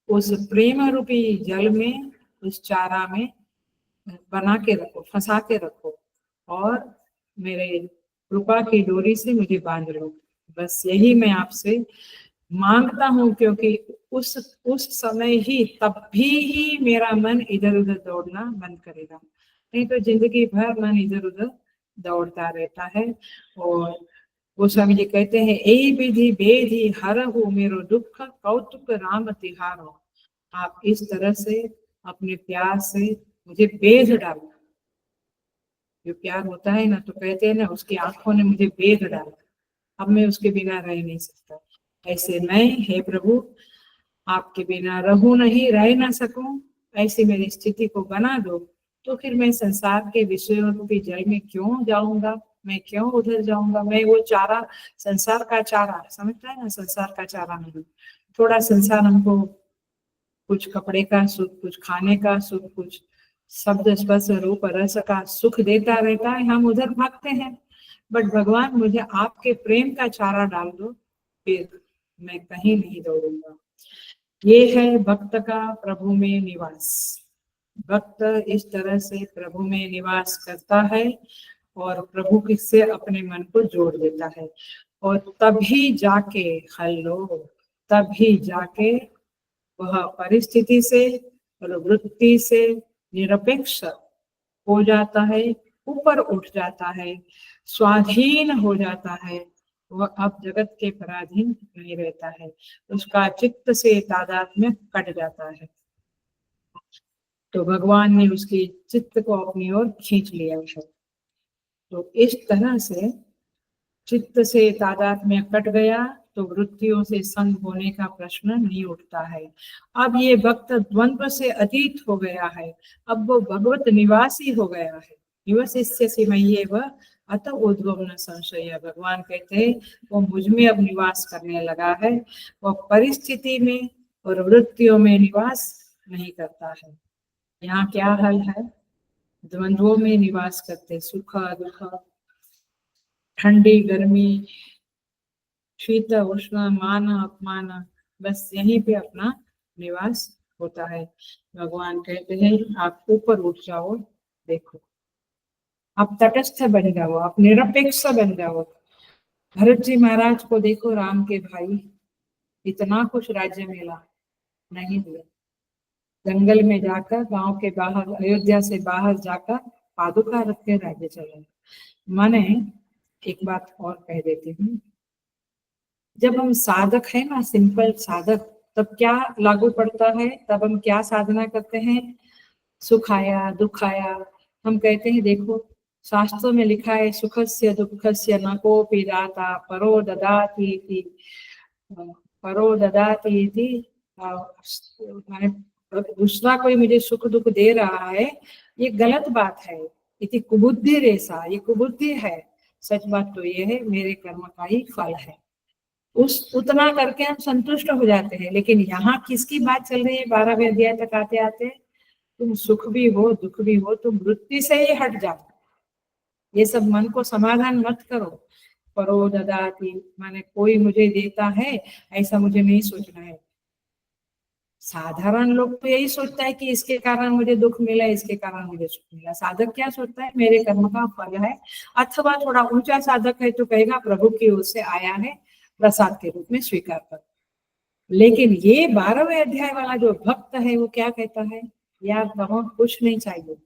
उस प्रेम रूपी जल में, उस चारा में बना के रखो, फंसा के रखो और मेरे कृपा की डोरी से मुझे बांध लो। बस यही मैं आपसे मांगता हूँ, क्योंकि उस समय ही, तब ही मेरा मन इधर उधर दौड़ना बंद करेगा। नहीं तो जिंदगी भर मन इधर उधर दौड़ता रहता है। और गोस्वामी जी कहते हैं ए विधि बेधि हरहु मेरो दुख कौतुक राम तिहारो। आप इस तरह से अपने प्यार से मुझे बेध डालो। जो प्यार होता है ना, तो कहते हैं ना, उसकी आंखों ने मुझे बेध डाला, अब मैं उसके बिना रह नहीं सकता। ऐसे मैं, हे प्रभु, आपके बिना रहूं नहीं, रह ना सकूं, ऐसी मेरी स्थिति को बना दो। तो फिर मैं संसार के विषयों रूपी जल में क्यों जाऊंगा, मैं क्यों उधर जाऊंगा। मैं वो चारा, संसार का चारा समझता है ना, संसार का चारा नहीं। थोड़ा संसार हमको कुछ कपड़े का सुख, कुछ खाने का सुख, कुछ शब्द स्पर्श रूप रस का सुख देता रहता है, हम उधर भागते हैं। बट भगवान मुझे आपके प्रेम का चारा डाल दो, फिर मैं कहीं नहीं दौड़ूंगा। ये है भक्त का प्रभु में निवास। भक्त इस तरह से प्रभु में निवास करता है और प्रभु से अपने मन को जोड़ देता है, और तभी जाके तभी जाके वह परिस्थिति से और वृत्ति से निरपेक्ष हो जाता है, ऊपर उठ जाता है, स्वाधीन हो जाता है। वह अब जगत के पराधीन नहीं रहता है, उसका चित्त से तादात्म्य कट जाता है। तो भगवान ने उसकी चित्त को अपनी ओर खींच लिया है। तो इस तरह से चित्त से तादात्म्य कट गया तो वृत्तियों से संग होने का प्रश्न नहीं उठता है। अब ये भक्त द्वंद्व से अतीत हो गया है, अब वो भगवत निवासी हो गया है। निवसिष्यसि मय्येव अतः ऊर्ध्वं न संशयः। भगवान कहते हैं वो मुझ में अब निवास करने लगा है, वो परिस्थिति में और वृत्तियों में निवास नहीं करता है। यहाँ क्या हल है? द्वंद्वों में निवास करते, सुख दुख, ठंडी गर्मी, शीत उष्ण, मान अपमान, बस यहीं पे अपना निवास होता है। भगवान कहते हैं आप ऊपर उठ जाओ, देखो आप तटस्थ बन जाओ, आप निरपेक्ष बन जाओ। भरत जी महाराज को देखो, राम के भाई, इतना कुछ राज्य मिला, नहीं दिया। जंगल में जाकर, गांव के बाहर, अयोध्या से बाहर जाकर पादुका रख के राज्य चला। माने एक बात और कह देती हूँ, जब हम साधक है ना, सिंपल साधक, तब क्या लागू पड़ता है? तब हम क्या साधना करते हैं? सुख आया, दुख आया, हम कहते हैं देखो शास्त्रों में लिखा है सुखस्य दुःखस्य न कोऽपि दाता परो ददाति इति, परो ददाति इति, माने दूसरा कोई मुझे सुख दुख दे रहा है, ये गलत बात है। इति कुबुद्धि रेसा, ये कुबुद्धि है। सच बात तो ये है, मेरे कर्म का ही फल है। उस उतना करके हम संतुष्ट हो जाते हैं। लेकिन यहाँ किसकी बात चल रही है? 12वें अध्याय तक आते आते तुम सुख भी हो, दुख भी हो, तुम वृत्ति से ही हट जाओ। ये सब मन को समाधान मत करो। परो ददाति माने कोई मुझे देता है, ऐसा मुझे नहीं सोचना है। साधारण लोग तो यही सोचता है कि इसके कारण मुझे दुख मिला, इसके कारण मुझे सुख मिला। साधक क्या सोचता है? मेरे कर्म का फल है। अथवा थोड़ा ऊंचा साधक है तो कहेगा प्रभु की ओर से आया है, प्रसाद के रूप में स्वीकार कर। लेकिन ये 12वें अध्याय वाला जो भक्त है वो क्या कहता है, यार तमो कुछ नहीं चाहिए,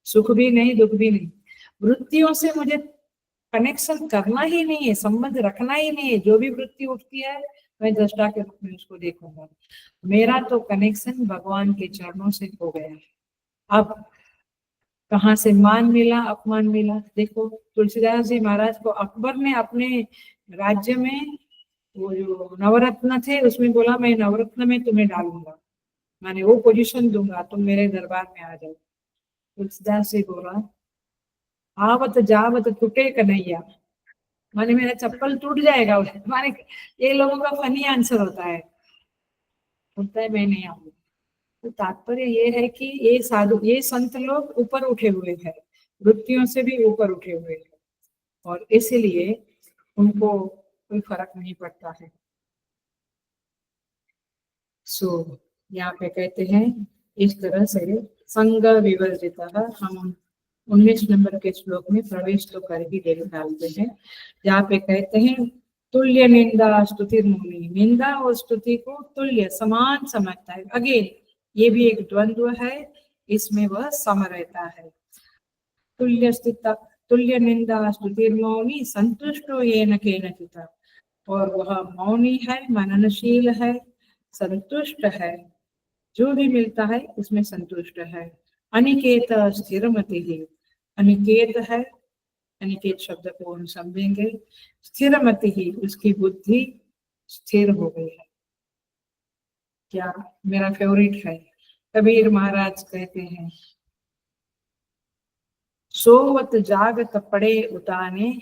सुख भी नहीं दुख भी नहीं, वृत्तियों से मुझे कनेक्शन करना ही नहीं है, संबंध रखना ही नहीं है। जो भी वृत्ति उठती है मैं दृष्टा के रूप में उसको देखूंगा। मेरा तो कनेक्शन भगवान के चरणों से हो गया है। अब कहाँ से मान मिला अपमान मिला, देखो तुलसीदास जी महाराज को अकबर ने अपने राज्य में वो जो नवरत्न थे उसमें बोला मैं नवरत्न में तुम्हें डालूंगा, माने वो पोजीशन दूंगा, तुम मेरे दरबार में आ जाओ। तुलसीदास जी बोला आवत जावत टूटे कन्हैया, माने मेरा चप्पल टूट जाएगा। माने ये लोगों का फनी आंसर होता है मैं नहीं आऊंगा। तो तात्पर्य ये है कि ये साधु ये संत लोग ऊपर उठे हुए हैं, वृत्तियों से भी ऊपर उठे हुए हैं, और इसीलिए उनको कोई फर्क नहीं पड़ता है। सो यहाँ पे कहते हैं इस तरह से संग विवर्जित, हम 19 नंबर के श्लोक में प्रवेश तो कर ही डालते हैं, जहाँ पे कहते हैं तुल्य निंदा स्तुति मुनि, निंदा और स्तुति को तुल्य समान समझता है। अगेन ये भी एक द्वंद्व है, इसमें वह सम रहता है। तुल्य स्थित तुल्य निंदा स्तुति मौनी संतुष्टो येन केनचित्, और वह मौनी है, मननशील है, संतुष्ट है, जो भी मिलता है उसमें संतुष्ट है। अनिकेत स्थिरमति ही, अनिकेत है, अनिकेत शब्द को हम समझेंगे, स्थिरमति ही उसकी बुद्धि स्थिर हो गई है। क्या मेरा फेवरेट है, कबीर महाराज कहते हैं सोवत जागत पड़े उताने,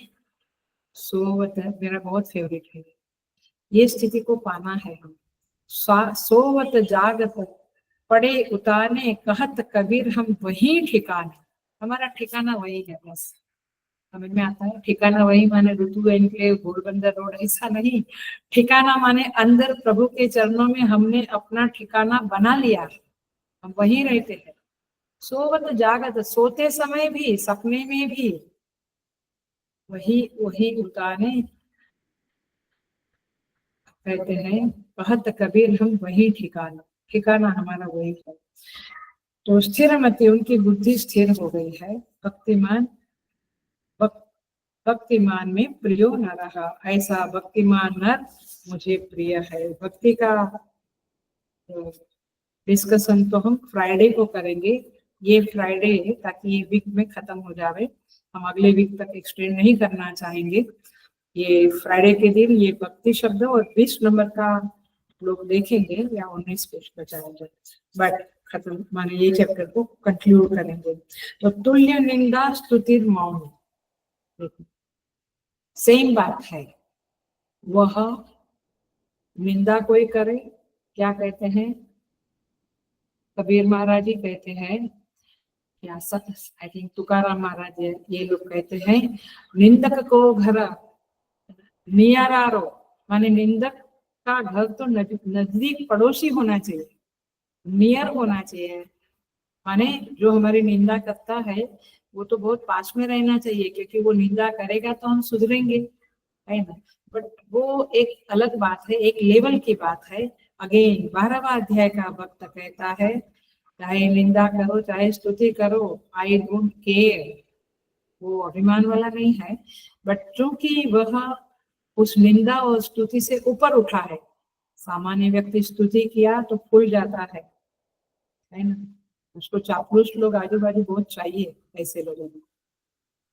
सोवत मेरा बहुत फेवरेट है, ये स्थिति को पाना है हम। सोवत जागत पड़े उताने कहत कबीर हम वही ठिकाने, हमारा ठिकाना वही है। बस समझ में आता है, ठिकाना वही माने ऋतु एनक्लेव घोड़बंदर रोड ऐसा नहीं, ठिकाना माने अंदर प्रभु के चरणों में हमने अपना ठिकाना बना लिया, हम वही रहते हैं। सोवत जागत, सोते समय भी सपने में भी वही वही उताने, कहते हैं कहत कबीर हम वही ठिकाना, ठिकाना हमारा वही है। तो स्थिर मति, उनकी बुद्धि स्थिर हो गई है। भक्तिमान भक्तिमान में प्रियो न रहा, ऐसा भक्तिमान नर मुझे प्रिय है। भक्ति का डिस्कशन तो हम फ्राइडे को करेंगे, ये फ्राइडे ताकि ये वीक में खत्म हो जाए, हम अगले वीक तक एक्सटेंड नहीं करना चाहेंगे। ये फ्राइडे के दिन ये भक्ति शब्द और 20 नंबर का लोग देखेंगे या 19 पेज पर जाएंगे, बट खत्म माने ये चैप्टर को कंक्लूड करेंगे। तो तुल्य निंदा स्तुति मौन, सेम बात है। वह निंदा कोई करे, क्या कहते हैं कबीर महाराज जी कहते हैं, या सत आई थिंक तुकाराम महाराज ये लोग कहते हैं निंदक को घर नियरारो, माने निंदक का घर तो नजदीक पड़ोसी होना चाहिए, नियर होना चाहिए, माने जो हमारी निंदा करता है वो तो बहुत पास में रहना चाहिए, क्योंकि वो निंदा करेगा तो हम सुधरेंगे, है ना। बट वो एक अलग बात है, एक लेवल की बात है। अगेन 12वां अध्याय का भक्त कहता है चाहे निंदा करो चाहे स्तुति करो, आई डोंट केयर, वो अभिमान वाला नहीं है। बट चूंकि वह उस निंदा और स्तुति से ऊपर उठा है, सामान्य व्यक्ति स्तुति किया तो फूल जाता है ना, उसको चापलूस लोग आजू बाजू बहुत चाहिए ऐसे लोगों को,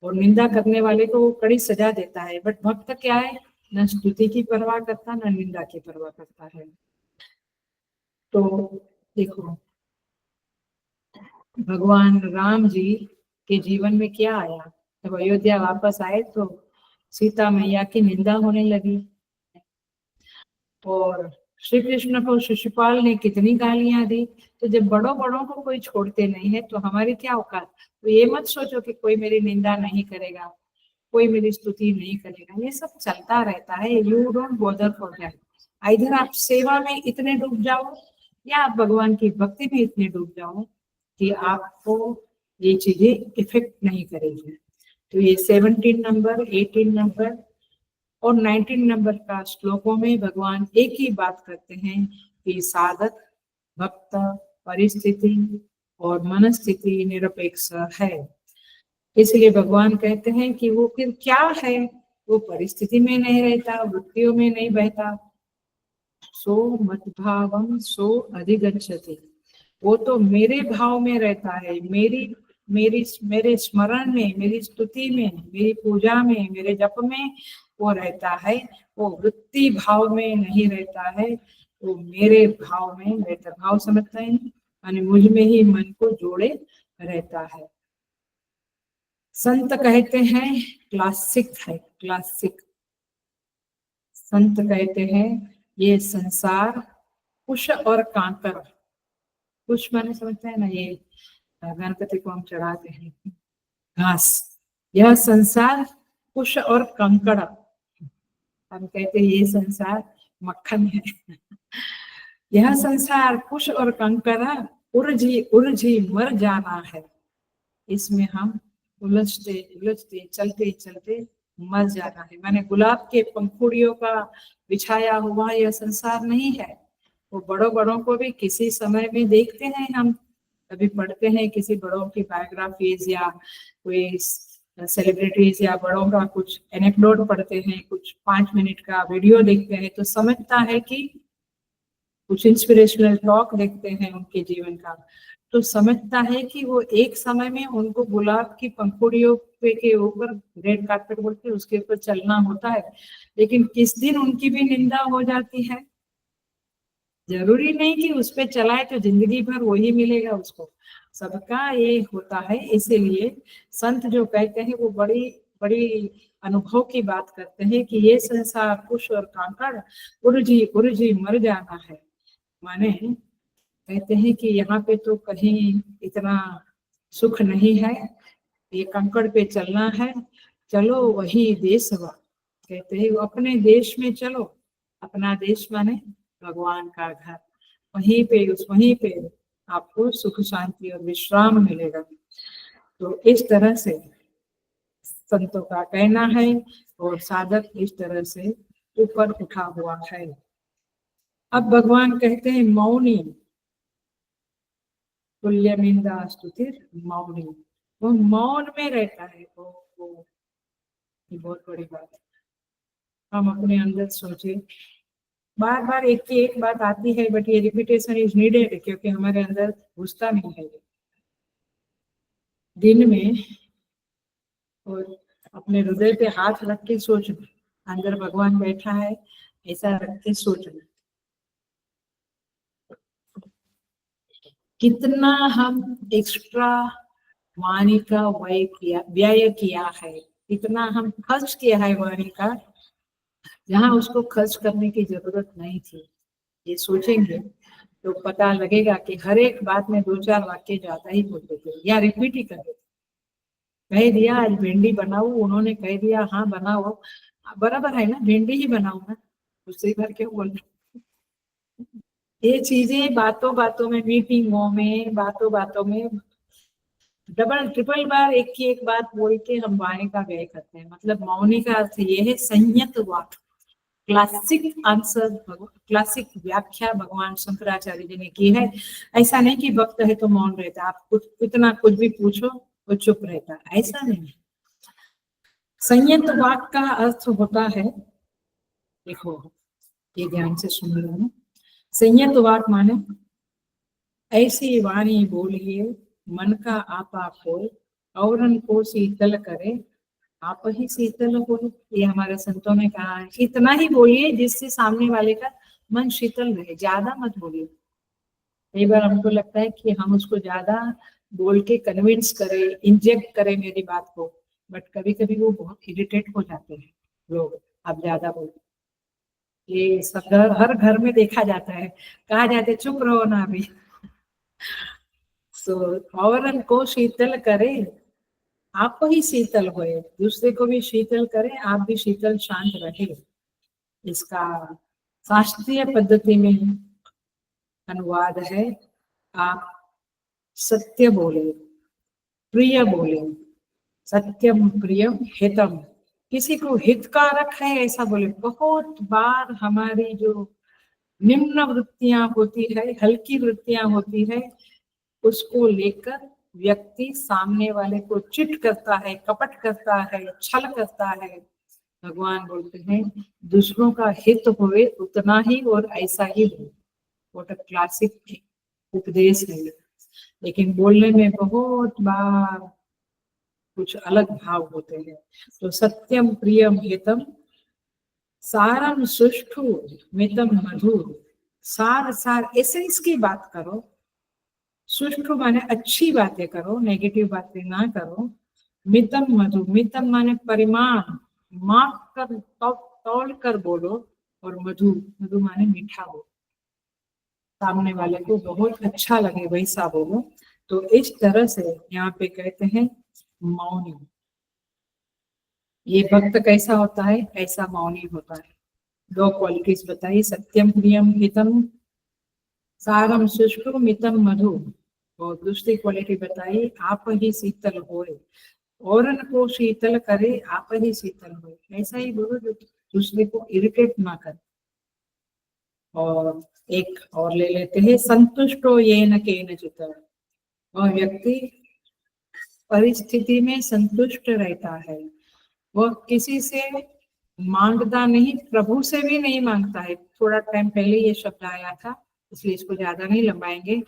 और निंदा करने वाले को वो कड़ी सजा देता है। बट भक्त क्या है, न स्तुति की परवाह करता न निंदा की परवाह करता है। तो देखो भगवान राम जी के जीवन में क्या आया, जब अयोध्या वापस आए तो सीता मैया की निंदा होने लगी, और श्री कृष्ण को शिशुपाल ने कितनी गालियां दी। तो जब बड़ों को कोई छोड़ते नहीं है तो हमारी क्या औकात। तो ये मत सोचो कि कोई मेरी निंदा नहीं करेगा, कोई मेरी स्तुति नहीं करेगा, ये सब चलता रहता है। You don't bother for that, इधर आप सेवा में इतने डूब जाओ या आप भगवान की भक्ति में इतने डूब जाओ कि आपको ये चीजें इफेक्ट नहीं करेगी। तो ये 17 नंबर 18 नंबर और 19 नंबर का श्लोकों में भगवान एक ही बात करते हैं कि साधक, भक्त, परिस्थिति और मनस्थिति निरपेक्ष है। इसलिए भगवान कहते हैं कि वो फिर क्या है, वो परिस्थिति में नहीं रहता, वृत्तियों में नहीं बहता। सो मद्भावम सो अधिगच्छति, वो तो मेरे भाव में रहता है, मेरी मेरी मेरे स्मरण में, मेरी स्तुति में, मेरी पूजा में, मेरे जप में वो रहता है। वो वृत्ति भाव में नहीं रहता है, वो मेरे भाव में रहता। भाव समझते हैं, यानी मुझ में ही मन को जोड़े रहता है। संत कहते हैं क्लासिक है, क्लासिक। संत कहते हैं ये संसार कुश और कांकर, कुश माने समझते हैं ना, ये गणपति को हम चढ़ाते हैं घास, यह संसार कुश और कंकड़। हम कहते हैं ये संसार मक्खन है। यह संसार कुश और कंकड़, उलझी उलझी मर जाना है। इसमें हम उलझते उलझते चलते चलते मर जाना है। मैंने गुलाब के पंखुड़ियों का बिछाया हुआ यह संसार नहीं है। वो बड़ों बड़ों को भी किसी समय में देखते हैं, हम कभी पढ़ते हैं किसी बड़ों की बायोग्राफीज या कोई सेलिब्रिटीज या बड़ों का कुछ एनेक्डोट पढ़ते हैं, कुछ 5 मिनट का वीडियो देखते हैं तो समझता है कि, कुछ इंस्पिरेशनल टॉक देखते हैं उनके जीवन का तो समझता है कि वो एक समय में उनको गुलाब की पंखुड़ियों पे के ऊपर, रेड कार्पेट बोलते हैं, उसके ऊपर चलना होता है, लेकिन किस दिन उनकी भी निंदा हो जाती है। जरूरी नहीं कि उस पे चलाए तो जिंदगी भर वही मिलेगा उसको, सबका ये होता है। इसीलिए संत जो कहते हैं वो बड़ी बड़ी अनुभव की बात करते हैं कि ये संसार कुश और कांकड़, उलझी उलझी मर जाना है। माने कहते हैं कि यहाँ पे तो कहीं इतना सुख नहीं है, ये कंकड़ पे चलना है, चलो वही देशवा। कहते हैं अपने देश में चलो, अपना देश माने भगवान का घर, वहीं पे आपको सुख शांति और विश्राम मिलेगा। तो इस तरह से संतों का कहना है और साधक इस तरह से ऊपर उठा हुआ है। अब भगवान कहते हैं मौनी, तुल्य निंदा स्तुतिर मौनी, वो मौन में रहता है। वो बहुत बड़ी बात है। हम अपने अंदर सोचे, बार बार एक की एक बात आती है, बट ये रिपीटेशन इज नीडेड, क्योंकि हमारे अंदर घुसता नहीं है। दिन में और अपने हृदय पे हाथ रख के सोचना, अंदर भगवान बैठा है ऐसा रख के सोचना, कितना हम एक्स्ट्रा वाणी का व्यय किया है, कितना हम खर्च किया है वाणी का, जहाँ उसको खर्च करने की जरूरत नहीं थी। ये सोचेंगे तो पता लगेगा कि हर एक बात में 2-4 वाक्य ज्यादा ही बोलते थे या रिपीट ही करते थे। कह दिया आज भिंडी बनाओ, उन्होंने कह दिया हाँ बनाओ, बराबर है ना, भिंडी ही बनाओ ना, उससे भर के बोल। ये चीजें बातों बातों में, मीटिंगों में, बातों बातों में डबल ट्रिपल बार एक की एक बात बोल के हम वाणी का व्यय करते हैं। मतलब मौनी का अर्थ ये है संयत वाक। क्लासिक आंसर, क्लासिक व्याख्या भगवान शंकराचार्य जी ने की है। ऐसा नहीं कि भक्त है तो मौन रहता, आप कुछ इतना कुछ भी पूछो वो चुप रहता, ऐसा नहीं। संयत वाक का अर्थ होता है, देखो ये ध्यान से सुन लो ना, संयत वाक माने ऐसी वाणी बोलिए मन का आपा खोल, औरन को शीतल करे आप ही शीतल हो। ये हमारे संतों ने कहा है, इतना ही बोलिए जिससे सामने वाले का मन शीतल रहे, ज्यादा मत बोलिए। कई बार हमको लगता है कि हम उसको ज्यादा बोल के कन्विंस करें, इंजेक्ट करें मेरी बात को, बट कभी कभी वो बहुत इरिटेट हो जाते हैं लोग, अब ज्यादा बोल। ये सब हर घर में देखा जाता है, कहा जाता है चुप रहो ना अभी। सो औरन को शीतल करे आप ही शीतल होए, दूसरे को भी शीतल करे, आप भी शीतल शांत रहे। इसका शास्त्रीय पद्धति में अनुवाद है, आप सत्य बोले, प्रिय बोले, सत्यम प्रियम हितम, किसी को हितकारक है ऐसा बोले। बहुत बार हमारी जो निम्न वृत्तियां होती है, हल्की वृत्तियां होती है, उसको लेकर व्यक्ति सामने वाले को चिट करता है, कपट करता है, छल करता है। भगवान बोलते हैं दूसरों का हित होवे उतना ही और ऐसा ही हो। व्हाट अ क्लासिक उपदेश है। लेकिन बोलने में बहुत बार कुछ अलग भाव होते हैं। तो सत्यम प्रियम हितम सारम सुष्ठु मितम मधुर। सार सार एसेंस की बात करो। सुष्ठु माने अच्छी बातें करो, नेगेटिव बातें ना करो। मितम मधुर, मितम माने परिमाण, माप कर, तौल कर बोलो। और मधुर, मधु माने मीठा बोलो, सामने वाले को बहुत अच्छा लगे वैसा बोलो। तो इस तरह से यहाँ पे कहते हैं मौनी। ये भक्त कैसा होता है, ऐसा मौनी होता है। दो क्वालिटीज बताई, सत्यम प्रियम हितम सारम शुष्क मितम मधु। और दूसरी क्वालिटी बताई आप ही शीतल होए, औरन को शीतल करे आप ही शीतल होए। ऐसा ही बोलो जो दूसरे को इरिटेट ना करे। और एक और ले लेते हैं, संतुष्टो येन केनचित्। वह व्यक्ति परिस्थिति में संतुष्ट रहता है। वह किसी से मांगता नहीं, प्रभु से भी नहीं मांगता है। थोड़ा टाइम पहले ये शब्द आया था, इसलिए इसको ज्यादा नहीं लंबाएंगे।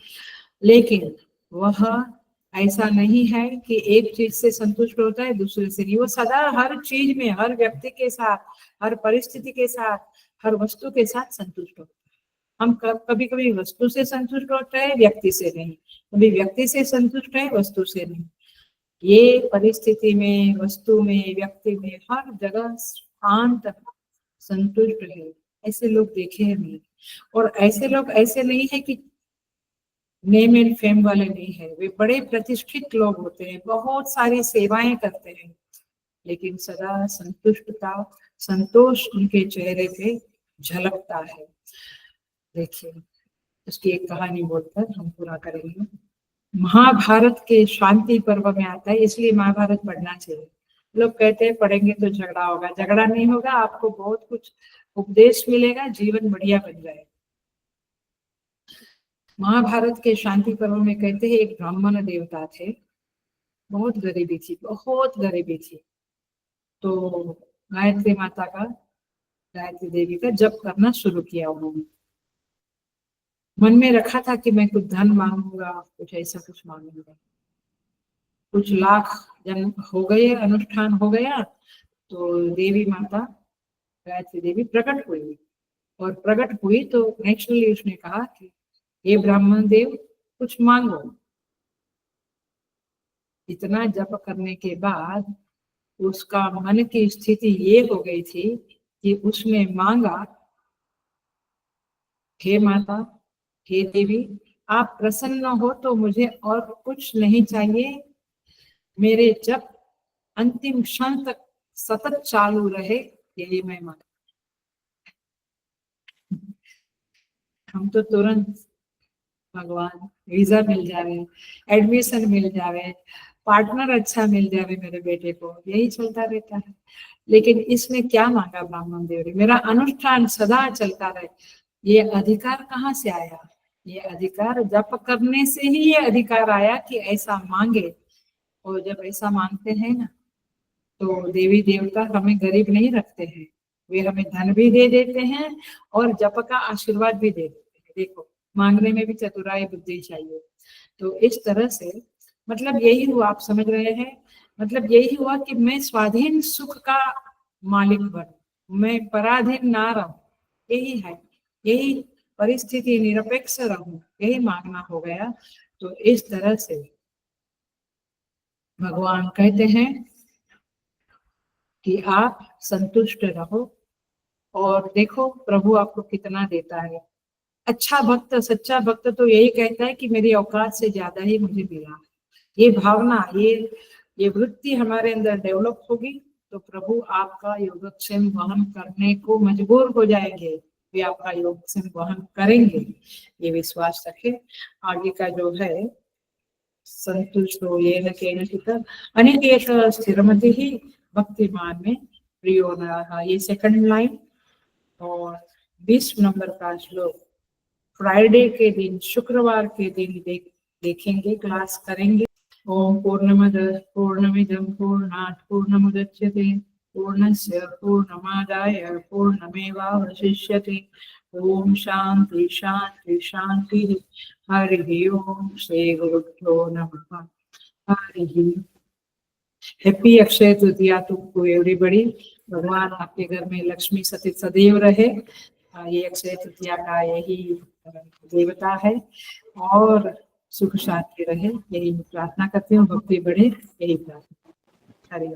लेकिन वह ऐसा नहीं है कि एक चीज से संतुष्ट होता है दूसरे से नहीं। वो सदा हर चीज में, हर व्यक्ति के साथ, हर परिस्थिति के साथ, हर वस्तु के साथ संतुष्ट होता है। हम कभी कभी वस्तु से संतुष्ट होते हैं, व्यक्ति से नहीं। कभी व्यक्ति से संतुष्ट है, वस्तु से नहीं। ये परिस्थिति में, वस्तु में, व्यक्ति में, हर जगह शांत संतुष्ट है। ऐसे लोग देखे हैं नहीं। और ऐसे लोग ऐसे नहीं है कि नेम एंड फेम वाले नहीं है। वे बड़े प्रतिष्ठित लोग होते हैं, बहुत सारी सेवाएं करते हैं, लेकिन सदा संतुष्टता, संतोष उनके चेहरे पे झलकता है। देखिए, उसकी एक कहानी बोलकर हम पूरा करेंगे। महाभारत के शांति पर्व में आता है, इसलिए महाभारत पढ़ना चाहिए। लोग कहते हैं पढ़ेंगे तो झगड़ा होगा। झगड़ा नहीं होगा, आपको बहुत कुछ उपदेश मिलेगा, जीवन बढ़िया बन जाएगा। महाभारत के शांति पर्व में कहते हैं एक ब्राह्मण देवता थे, बहुत गरीबी थी, बहुत गरीबी थी। तो गायत्री माता का, गायत्री देवी का जप करना शुरू किया उन्होंने। मन में रखा था कि मैं कुछ धन मांगूंगा, कुछ ऐसा कुछ मांगूंगा। कुछ लाख जन हो गए, अनुष्ठान हो गया, तो देवी माता गायत्री देवी प्रकट हुई। और प्रकट हुई तो नेचुरली उसने कहा कि हे ब्राह्मण देव, कुछ मांगो। इतना जप करने के बाद उसका मन की स्थिति ये हो गई थी कि उसने मांगा, हे माता, हे देवी, आप प्रसन्न हो तो मुझे और कुछ नहीं चाहिए। मेरे जप अंतिम क्षण तक सतत चालू रहे, यही मैं मांगता। हम तो तुरंत भगवान वीजा मिल जावे, एडमिशन मिल जावे, पार्टनर अच्छा मिल जावे मेरे बेटे को, यही चलता रहता है। लेकिन इसमें क्या मांगा ब्राह्मण देव ने, मेरा अनुष्ठान सदा चलता रहे। ये अधिकार कहाँ से आया? ये अधिकार जप करने से ही ये अधिकार आया कि ऐसा मांगे। और जब ऐसा मांगते हैं ना, तो देवी देवता हमें गरीब नहीं रखते हैं। वे हमें धन भी दे देते हैं और जप का आशीर्वाद भी दे देते हैं। देखो, मांगने में भी चतुराई बुद्धि चाहिए। तो इस तरह से मतलब यही हुआ, आप समझ रहे हैं, मतलब यही हुआ कि मैं स्वाधीन सुख का मालिक बनूं, मैं पराधीन ना रहूं। यही है, यही परिस्थिति निरपेक्ष रहूं, यही मांगना हो गया। तो इस तरह से भगवान कहते हैं कि आप संतुष्ट रहो और देखो प्रभु आपको कितना देता है। अच्छा भक्त, सच्चा भक्त तो यही कहता है कि मेरी औकात से ज्यादा ही मुझे मिला। ये भावना, ये वृत्ति हमारे अंदर डेवलप होगी तो प्रभु आपका योगक्षेम वहन करने को मजबूर हो जाएंगे। वे आपका योगक्षेम वहन करेंगे, ये विश्वास रखें। आगे का जो है, संतुष्टो येन केनचित् अनिकेत स्थिरमतिः भक्तिमान में प्रियो नरः, ये सेकंड लाइन। और 20 नंबर का श्लोक फ्राइडे के दिन, शुक्रवार के दिन देखेंगे, क्लास करेंगे। ओम पूर्णमदः पूर्णमिदं पूर्णात् पूर्णमुदच्यते पूर्णस्य पूर्णमादाय पूर्णमेवावशिष्यते। ओम शांति शांति शांति। हरि ओम। श्री गुरुभ्यो नमः। Hari. Happy Akshaya Tritiya to everybody. भगवान आपके घर में लक्ष्मी सती सदैव रहे। ये अक्षय तृतीया का यही देवता है और सुख शांति रहे, यही प्रार्थना करती हूँ। भक्ति बढ़े, यही प्रार्थना। हरि।